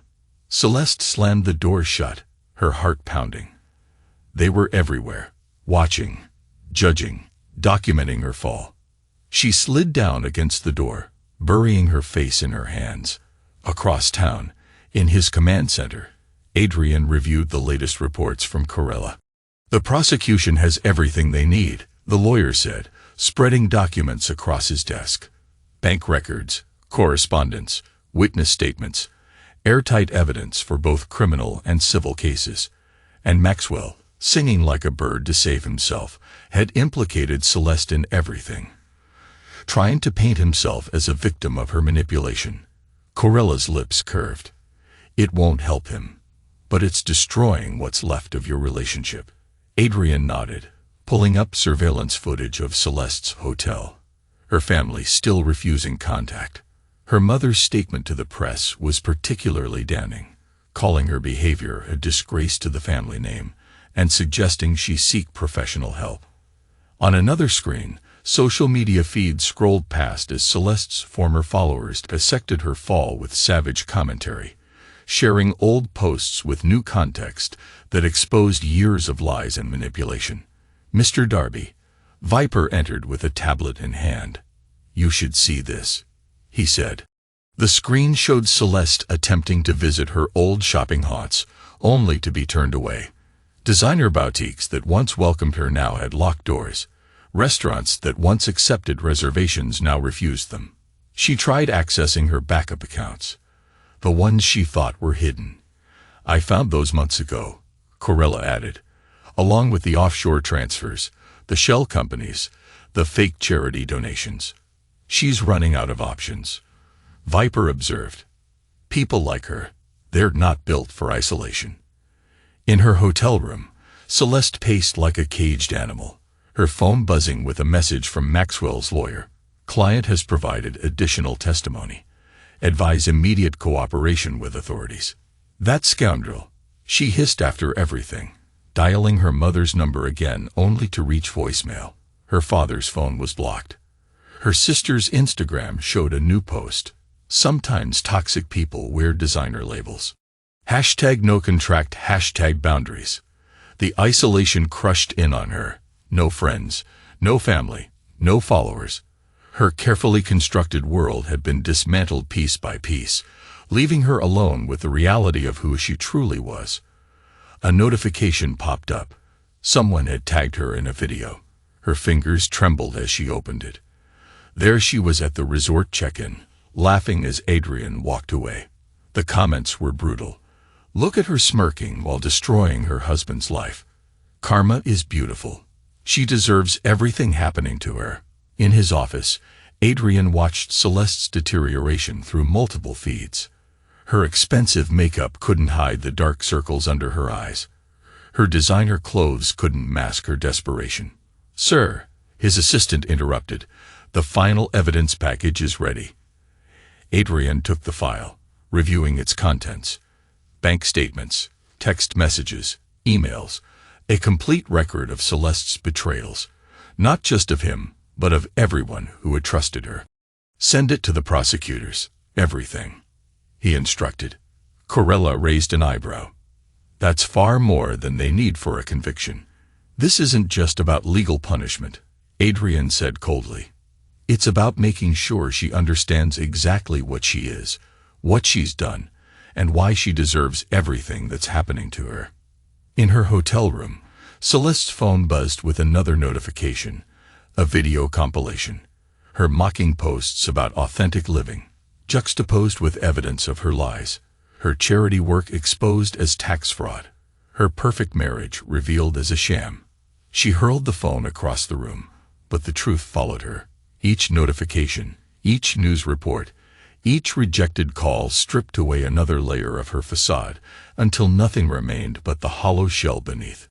Celeste slammed the door shut, her heart pounding. They were everywhere, watching, judging, documenting her fall. She slid down against the door, burying her face in her hands. Across town, in his command center, Adrian reviewed the latest reports from Corella. "The prosecution has everything they need," the lawyer said, spreading documents across his desk. Bank records, correspondence, witness statements, airtight evidence for both criminal and civil cases. And Maxwell, singing like a bird to save himself, had implicated Celeste in everything, trying to paint himself as a victim of her manipulation. Corella's lips curved. "It won't help him, but it's destroying what's left of your relationship." Adrian nodded, pulling up surveillance footage of Celeste's hotel, her family still refusing contact. Her mother's statement to the press was particularly damning, calling her behavior a disgrace to the family name and suggesting she seek professional help. On another screen, social media feeds scrolled past as Celeste's former followers dissected her fall with savage commentary, sharing old posts with new context that exposed years of lies and manipulation. "Mr. Darby," Viper entered with a tablet in hand. "You should see this," he said. The screen showed Celeste attempting to visit her old shopping haunts, only to be turned away. Designer boutiques that once welcomed her now had locked doors. Restaurants that once accepted reservations now refused them. She tried accessing her backup accounts, the ones she thought were hidden. "I found those months ago," Corella added, "along with the offshore transfers, the shell companies, the fake charity donations. She's running out of options." Viper observed. "People like her, they're not built for isolation." In her hotel room, Celeste paced like a caged animal, her phone buzzing with a message from Maxwell's lawyer. "Client has provided additional testimony. Advise immediate cooperation with authorities." "That scoundrel," she hissed after everything, dialing her mother's number again only to reach voicemail. Her father's phone was blocked. Her sister's Instagram showed a new post. "Sometimes toxic people wear designer labels. #no contract, #boundaries." The isolation crushed in on her. No friends, no family, no followers. Her carefully constructed world had been dismantled piece by piece, leaving her alone with the reality of who she truly was. A notification popped up. Someone had tagged her in a video. Her fingers trembled as she opened it. There she was at the resort check-in, laughing as Adrian walked away. The comments were brutal. "Look at her smirking while destroying her husband's life. Karma is beautiful. She deserves everything happening to her." In his office, Adrian watched Celeste's deterioration through multiple feeds. Her expensive makeup couldn't hide the dark circles under her eyes. Her designer clothes couldn't mask her desperation. "Sir," his assistant interrupted, "the final evidence package is ready." Adrian took the file, reviewing its contents. Bank statements, text messages, emails, a complete record of Celeste's betrayals, not just of him, but of everyone who had trusted her. "Send it to the prosecutors, everything," he instructed. Corella raised an eyebrow. "That's far more than they need for a conviction." "This isn't just about legal punishment," Adrian said coldly. "It's about making sure she understands exactly what she is, what she's done, and why she deserves everything that's happening to her." In her hotel room, Celeste's phone buzzed with another notification, a video compilation. Her mocking posts about authentic living, juxtaposed with evidence of her lies, her charity work exposed as tax fraud, her perfect marriage revealed as a sham. She hurled the phone across the room, but the truth followed her. Each notification, each news report, each rejected call stripped away another layer of her facade until nothing remained but the hollow shell beneath.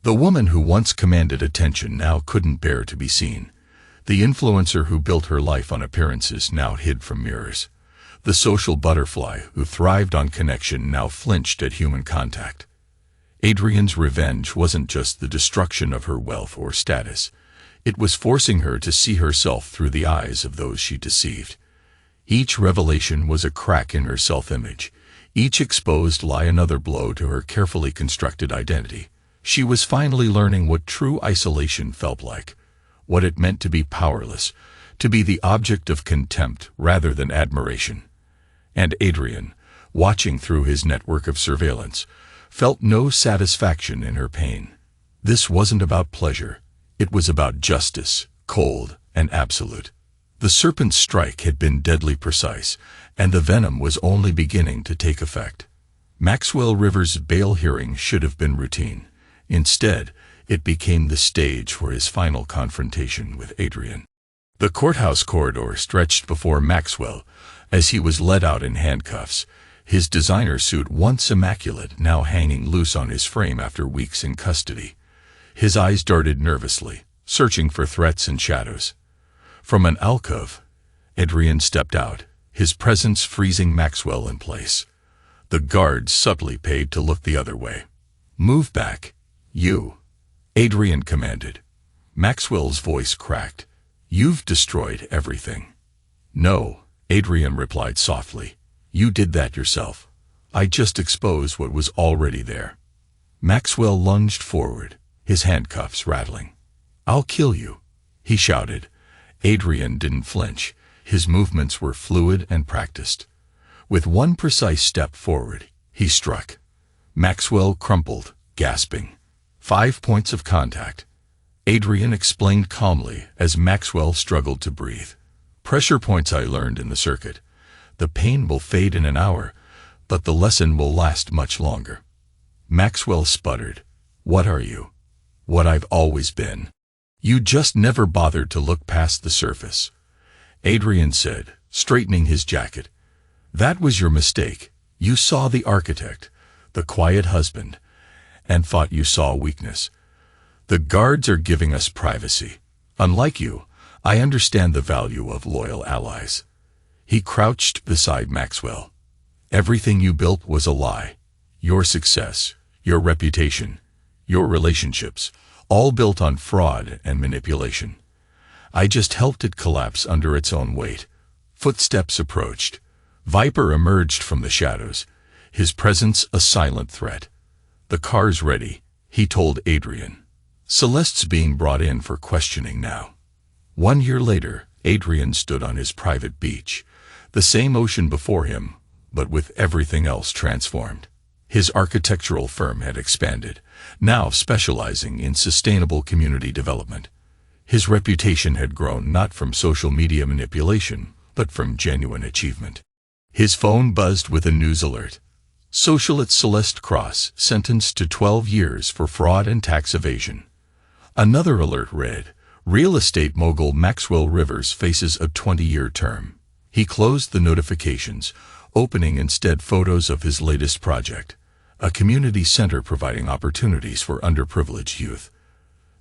The woman who once commanded attention now couldn't bear to be seen. The influencer who built her life on appearances now hid from mirrors. The social butterfly who thrived on connection now flinched at human contact. Adrian's revenge wasn't just the destruction of her wealth or status. It was forcing her to see herself through the eyes of those she deceived. Each revelation was a crack in her self-image. Each exposed lie another blow to her carefully constructed identity. She was finally learning what true isolation felt like, what it meant to be powerless, to be the object of contempt rather than admiration. And Adrian, watching through his network of surveillance, felt no satisfaction in her pain. This wasn't about pleasure. It was about justice, cold and absolute. The serpent's strike had been deadly precise, and the venom was only beginning to take effect. Maxwell Rivers' bail hearing should have been routine. Instead, it became the stage for his final confrontation with Adrian. The courthouse corridor stretched before Maxwell as he was led out in handcuffs, his designer suit once immaculate now hanging loose on his frame after weeks in custody. His eyes darted nervously, searching for threats and shadows. From an alcove, Adrian stepped out, his presence freezing Maxwell in place. The guards subtly paid to look the other way. "Move back, you," Adrian commanded. Maxwell's voice cracked. "You've destroyed everything." "No," Adrian replied softly. "You did that yourself. I just exposed what was already there." Maxwell lunged forward, his handcuffs rattling. "I'll kill you," he shouted. Adrian didn't flinch. His movements were fluid and practiced. With one precise step forward, he struck. Maxwell crumpled, gasping. 5 points of contact. Adrian explained calmly as Maxwell struggled to breathe. "Pressure points I learned in the circuit. The pain will fade in an hour, but the lesson will last much longer." Maxwell sputtered. "What are you?" "What I've always been. You just never bothered to look past the surface," Adrian said, straightening his jacket. "That was your mistake. You saw the architect, the quiet husband, and thought you saw weakness. The guards are giving us privacy. Unlike you, I understand the value of loyal allies." He crouched beside Maxwell. "Everything you built was a lie. Your success, your reputation, your relationships, all built on fraud and manipulation. I just helped it collapse under its own weight." Footsteps approached. Viper emerged from the shadows, his presence a silent threat. "The car's ready," he told Adrian. "Celeste's being brought in for questioning now." 1 year later, Adrian stood on his private beach, the same ocean before him, but with everything else transformed. His architectural firm had expanded, now specializing in sustainable community development. His reputation had grown not from social media manipulation, but from genuine achievement. His phone buzzed with a news alert. Socialite Celeste Cross sentenced to 12 years for fraud and tax evasion. Another alert read, real estate mogul Maxwell Rivers faces a 20-year term. He closed the notifications, opening instead photos of his latest project, a community center providing opportunities for underprivileged youth.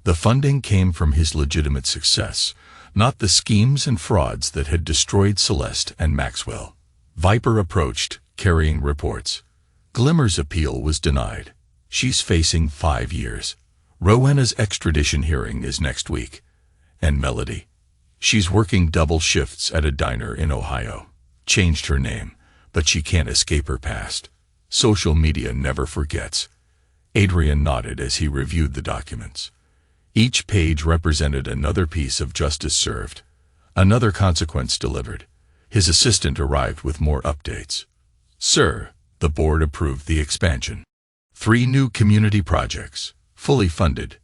The funding came from his legitimate success, not the schemes and frauds that had destroyed Celeste and Maxwell. Viper approached, carrying reports. Glimmer's appeal was denied. She's facing 5 years. Rowena's extradition hearing is next week. And Melody? She's working double shifts at a diner in Ohio. Changed her name, but she can't escape her past. Social media never forgets. Adrian nodded as he reviewed the documents. Each page represented another piece of justice served, another consequence delivered. His assistant arrived with more updates. "Sir, the board approved the expansion. 3 new community projects, fully funded."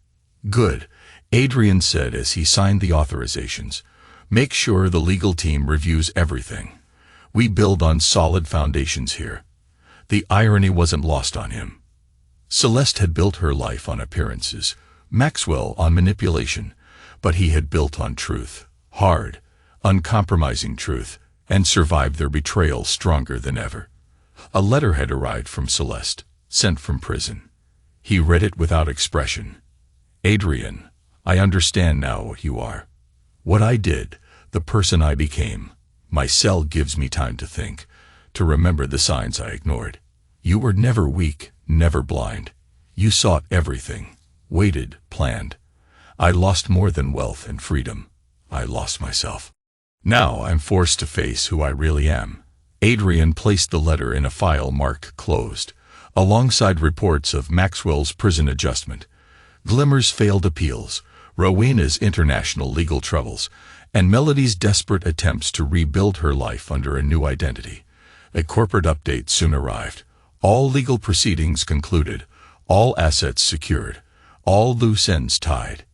"Good," Adrian said as he signed the authorizations. "Make sure the legal team reviews everything. We build on solid foundations here." The irony wasn't lost on him. Celeste had built her life on appearances, Maxwell on manipulation, but he had built on truth, hard, uncompromising truth, and survived their betrayal stronger than ever. A letter had arrived from Celeste, sent from prison. He read it without expression. "Adrian, I understand now what you are. What I did, the person I became. My cell gives me time to think, to remember the signs I ignored. You were never weak, never blind. You saw everything, waited, planned. I lost more than wealth and freedom. I lost myself. Now I'm forced to face who I really am." Adrian placed the letter in a file marked closed, alongside reports of Maxwell's prison adjustment, Glimmer's failed appeals, Rowena's international legal troubles, and Melody's desperate attempts to rebuild her life under a new identity. A corporate update soon arrived. All legal proceedings concluded, all assets secured, all loose ends tied.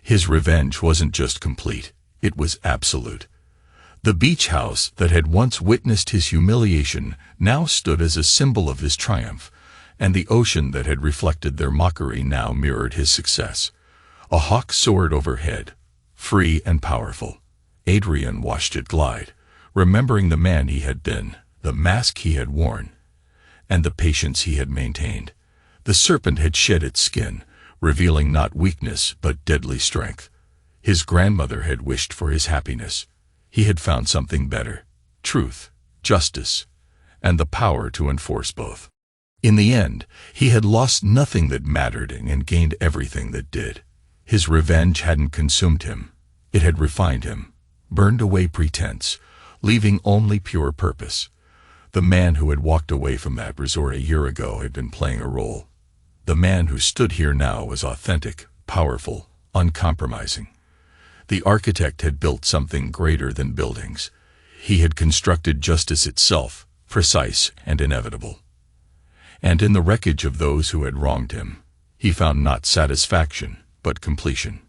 His revenge wasn't just complete, it was absolute. The beach house that had once witnessed his humiliation now stood as a symbol of his triumph, and the ocean that had reflected their mockery now mirrored his success. A hawk soared overhead, free and powerful. Adrian watched it glide, remembering the man he had been, the mask he had worn, and the patience he had maintained. The serpent had shed its skin, revealing not weakness but deadly strength. His grandmother had wished for his happiness. He had found something better: truth, justice, and the power to enforce both. In the end, he had lost nothing that mattered and gained everything that did. His revenge hadn't consumed him. It had refined him, burned away pretense, leaving only pure purpose. The man who had walked away from that resort a year ago had been playing a role. The man who stood here now was authentic, powerful, uncompromising. The architect had built something greater than buildings. He had constructed justice itself, precise and inevitable. And in the wreckage of those who had wronged him, he found not satisfaction, but completion.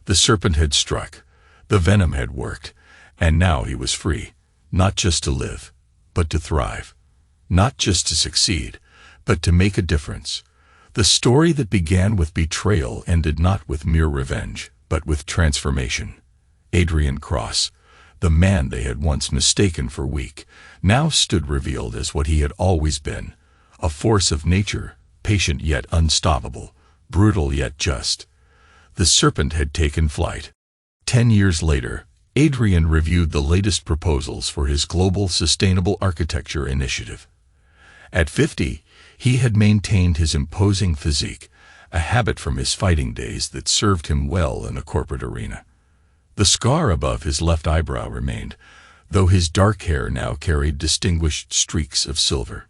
The serpent had struck, the venom had worked, and now he was free, not just to live, but to thrive. Not just to succeed, but to make a difference. The story that began with betrayal ended not with mere revenge, but with transformation. Adrian Cross, the man they had once mistaken for weak, now stood revealed as what he had always been: a force of nature, patient yet unstoppable, brutal yet just. The serpent had taken flight. 10 years later, Adrian reviewed the latest proposals for his global sustainable architecture initiative. At 50, he had maintained his imposing physique, a habit from his fighting days that served him well in the corporate arena. The scar above his left eyebrow remained, though his dark hair now carried distinguished streaks of silver.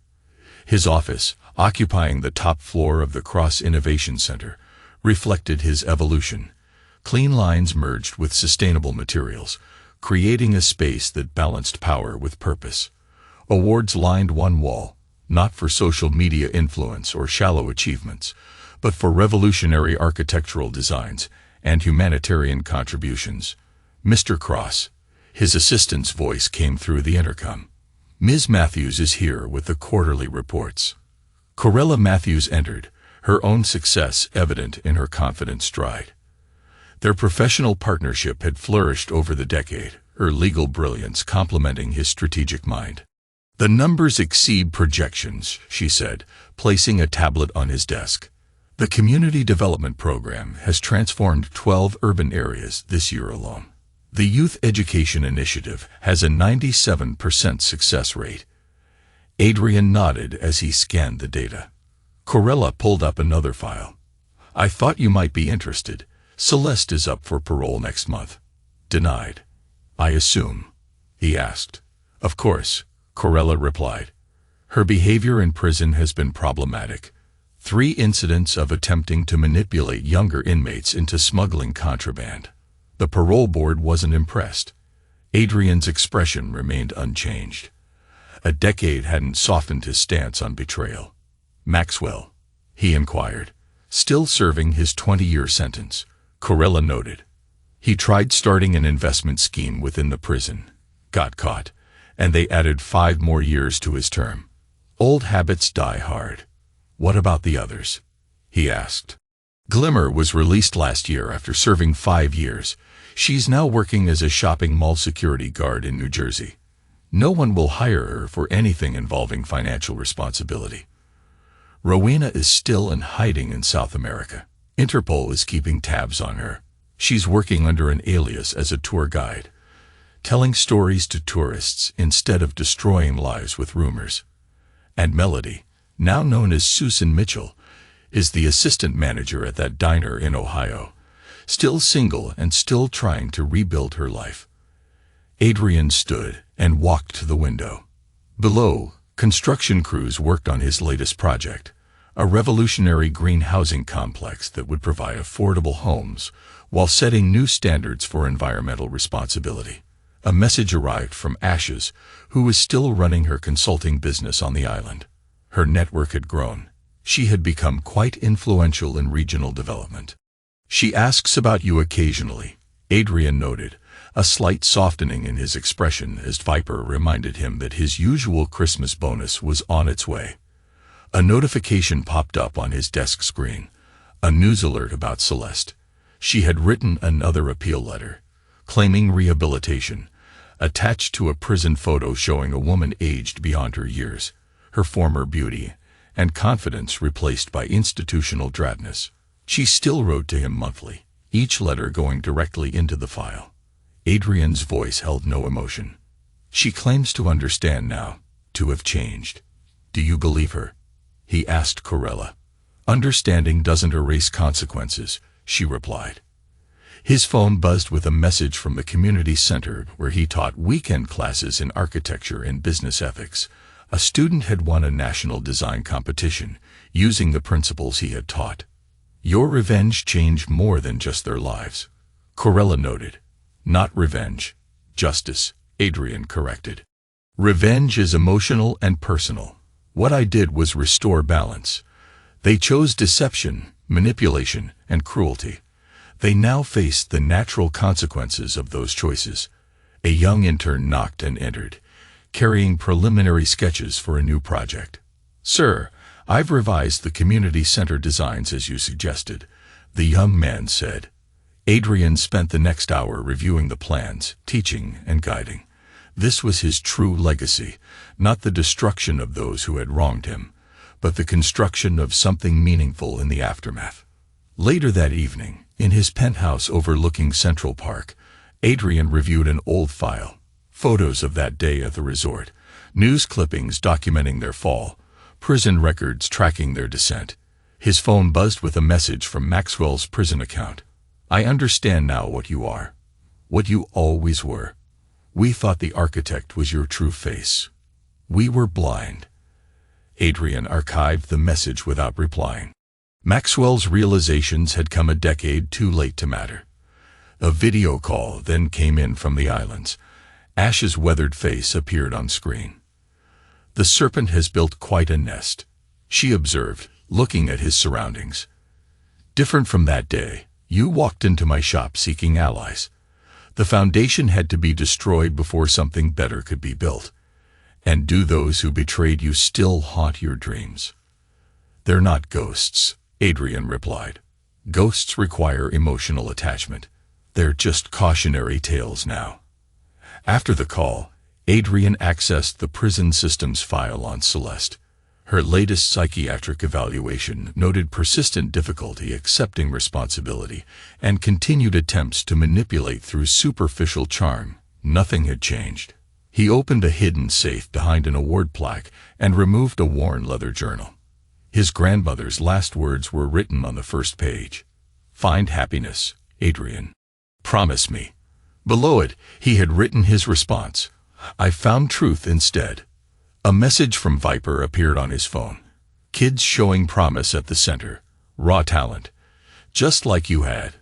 His office, occupying the top floor of the Cross Innovation Center, reflected his evolution. Clean lines merged with sustainable materials, creating a space that balanced power with purpose. Awards lined one wall, not for social media influence or shallow achievements, but for revolutionary architectural designs and humanitarian contributions. "Mr. Cross," his assistant's voice came through the intercom. "Ms. Matthews is here with the quarterly reports." Corella Matthews entered, her own success evident in her confident stride. Their professional partnership had flourished over the decade, her legal brilliance complementing his strategic mind. "The numbers exceed projections," she said, placing a tablet on his desk. "The Community Development Program has transformed 12 urban areas this year alone. The Youth Education Initiative has a 97% success rate." Adrian nodded as he scanned the data. Corella pulled up another file. "I thought you might be interested. Celeste is up for parole next month." "Denied, I assume?" he asked. "Of course," Corella replied. "Her behavior in prison has been problematic. 3 incidents of attempting to manipulate younger inmates into smuggling contraband." The parole board wasn't impressed. Adrian's expression remained unchanged. A decade hadn't softened his stance on betrayal. "Maxwell?" he inquired. "Still serving his 20-year sentence," Corella noted. "He tried starting an investment scheme within the prison, got caught, and they added 5 more years to his term. Old habits die hard. What about the others? He asked. Glimmer was released last year after serving 5 years. She's now working as a shopping mall security guard in New Jersey. No one will hire her for anything involving financial responsibility. Rowena is still in hiding in South America. Interpol is keeping tabs on her. She's working under an alias as a tour guide, telling stories to tourists instead of destroying lives with rumors. And Melody, now known as Susan Mitchell, is the assistant manager at that diner in Ohio, still single and still trying to rebuild her life. Adrian stood and walked to the window. Below, construction crews worked on his latest project, a revolutionary green housing complex that would provide affordable homes while setting new standards for environmental responsibility. A message arrived from Ashes, who was still running her consulting business on the island. Her network had grown. She had become quite influential in regional development. She asks about you occasionally, Adrian noted, a slight softening in his expression as Viper reminded him that his usual Christmas bonus was on its way. A notification popped up on his desk screen, a news alert about Celeste. She had written another appeal letter, claiming rehabilitation, attached to a prison photo showing a woman aged beyond her years, her former beauty and confidence replaced by institutional drabness. She still wrote to him monthly, each letter going directly into the file. Adrian's voice held no emotion. She claims to understand now, to have changed. Do you believe her? He asked Corella. Understanding doesn't erase consequences, she replied. His phone buzzed with a message from the community center where he taught weekend classes in architecture and business ethics. A student had won a national design competition using the principles he had taught. Your revenge changed more than just their lives, Corella noted. Not revenge, justice, Adrian corrected. Revenge is emotional and personal. What I did was restore balance. They chose deception, manipulation, and cruelty. They now faced the natural consequences of those choices. A young intern knocked and entered, carrying preliminary sketches for a new project. Sir, I've revised the community center designs as you suggested, the young man said. Adrian spent the next hour reviewing the plans, teaching, and guiding. This was his true legacy, not the destruction of those who had wronged him, but the construction of something meaningful in the aftermath. Later that evening, in his penthouse overlooking Central Park, Adrian reviewed an old file, photos of that day at the resort, news clippings documenting their fall, prison records tracking their descent. His phone buzzed with a message from Maxwell's prison account. I understand now what you are, what you always were. We thought the architect was your true face. We were blind. Adrian archived the message without replying. Maxwell's realizations had come a decade too late to matter. A video call then came in from the islands. Ash's weathered face appeared on screen. The serpent has built quite a nest, she observed, looking at his surroundings. Different from that day, you walked into my shop seeking allies. The foundation had to be destroyed before something better could be built. And do those who betrayed you still haunt your dreams? They're not ghosts, Adrian replied. Ghosts require emotional attachment. They're just cautionary tales now. After the call, Adrian accessed the prison systems file on Celeste. Her latest psychiatric evaluation noted persistent difficulty accepting responsibility and continued attempts to manipulate through superficial charm. Nothing had changed. He opened a hidden safe behind an award plaque and removed a worn leather journal. His grandmother's last words were written on the first page. Find happiness, Adrian. Promise me. Below it, he had written his response. I found truth instead. A message from Viper appeared on his phone. Kids showing promise at the center. Raw talent. Just like you had.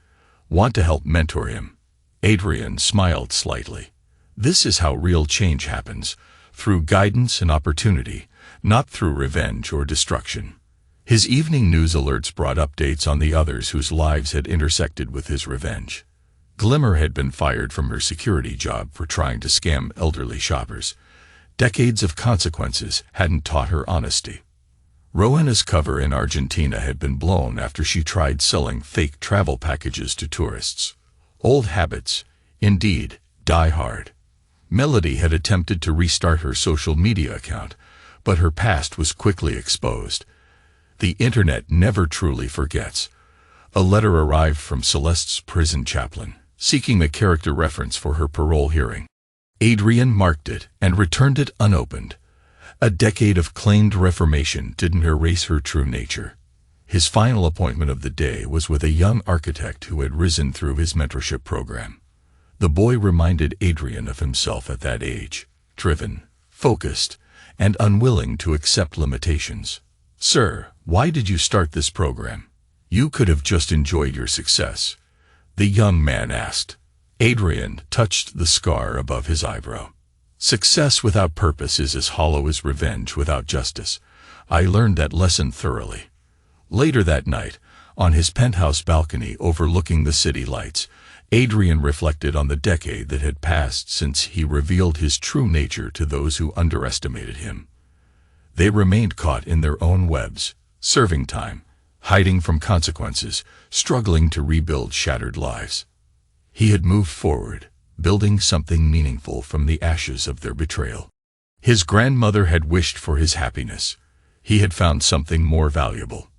Want to help mentor him? Adrian smiled slightly. This is how real change happens, through guidance and opportunity, not through revenge or destruction. His evening news alerts brought updates on the others whose lives had intersected with his revenge. Glimmer had been fired from her security job for trying to scam elderly shoppers. Decades of consequences hadn't taught her honesty. Rowena's cover in Argentina had been blown after she tried selling fake travel packages to tourists. Old habits, indeed, die hard. Melody had attempted to restart her social media account, but her past was quickly exposed. The internet never truly forgets. A letter arrived from Celeste's prison chaplain, seeking the character reference for her parole hearing. Adrian marked it and returned it unopened. A decade of claimed reformation didn't erase her true nature. His final appointment of the day was with a young architect who had risen through his mentorship program. The boy reminded Adrian of himself at that age, driven, focused, and unwilling to accept limitations. "Sir, why did you start this program? You could have just enjoyed your success," the young man asked. Adrian touched the scar above his eyebrow. "Success without purpose is as hollow as revenge without justice. I learned that lesson thoroughly." Later that night, on his penthouse balcony overlooking the city lights, Adrian reflected on the decade that had passed since he revealed his true nature to those who underestimated him. They remained caught in their own webs, serving time, hiding from consequences, struggling to rebuild shattered lives. He had moved forward, building something meaningful from the ashes of their betrayal. His grandmother had wished for his happiness. He had found something more valuable: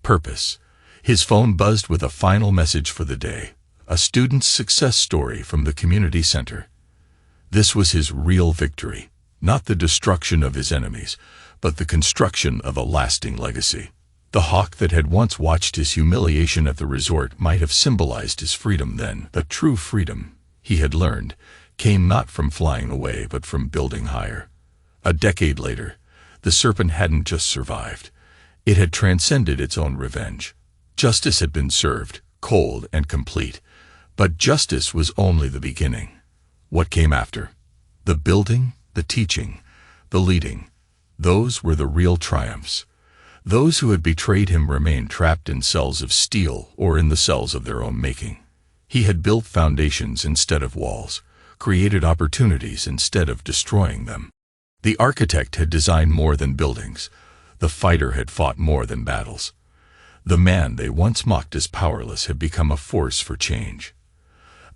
purpose. His phone buzzed with a final message for the day, a student's success story from the community center. This was his real victory, not the destruction of his enemies, but the construction of a lasting legacy. The hawk that had once watched his humiliation at the resort might have symbolized his freedom then, but true freedom, he had learned, came not from flying away but from building higher. A decade later, the serpent hadn't just survived. It had transcended its own revenge. Justice had been served, cold and complete, but justice was only the beginning. What came after? The building, the teaching, the leading. Those were the real triumphs. Those who had betrayed him remained trapped in cells of steel or in the cells of their own making. He had built foundations instead of walls, created opportunities instead of destroying them. The architect had designed more than buildings. The fighter had fought more than battles. The man they once mocked as powerless had become a force for change.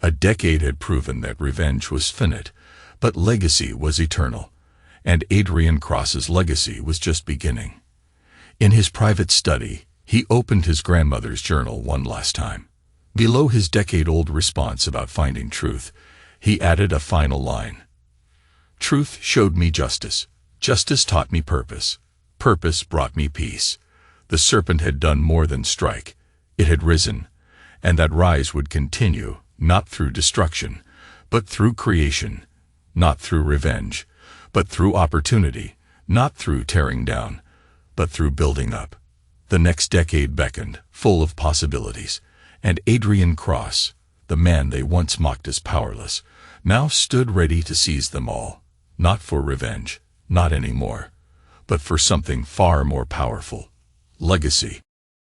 A decade had proven that revenge was finite, but legacy was eternal, and Adrian Cross's legacy was just beginning. In his private study, he opened his grandmother's journal one last time. Below his decade-old response about finding truth, he added a final line. "Truth showed me justice. Justice taught me purpose. Purpose brought me peace." The serpent had done more than strike. It had risen, and that rise would continue, not through destruction, but through creation, not through revenge, but through opportunity, not through tearing down, but through building up. The next decade beckoned, full of possibilities, and Adrian Cross, the man they once mocked as powerless, now stood ready to seize them all, not for revenge, not anymore, but for something far more powerful: legacy.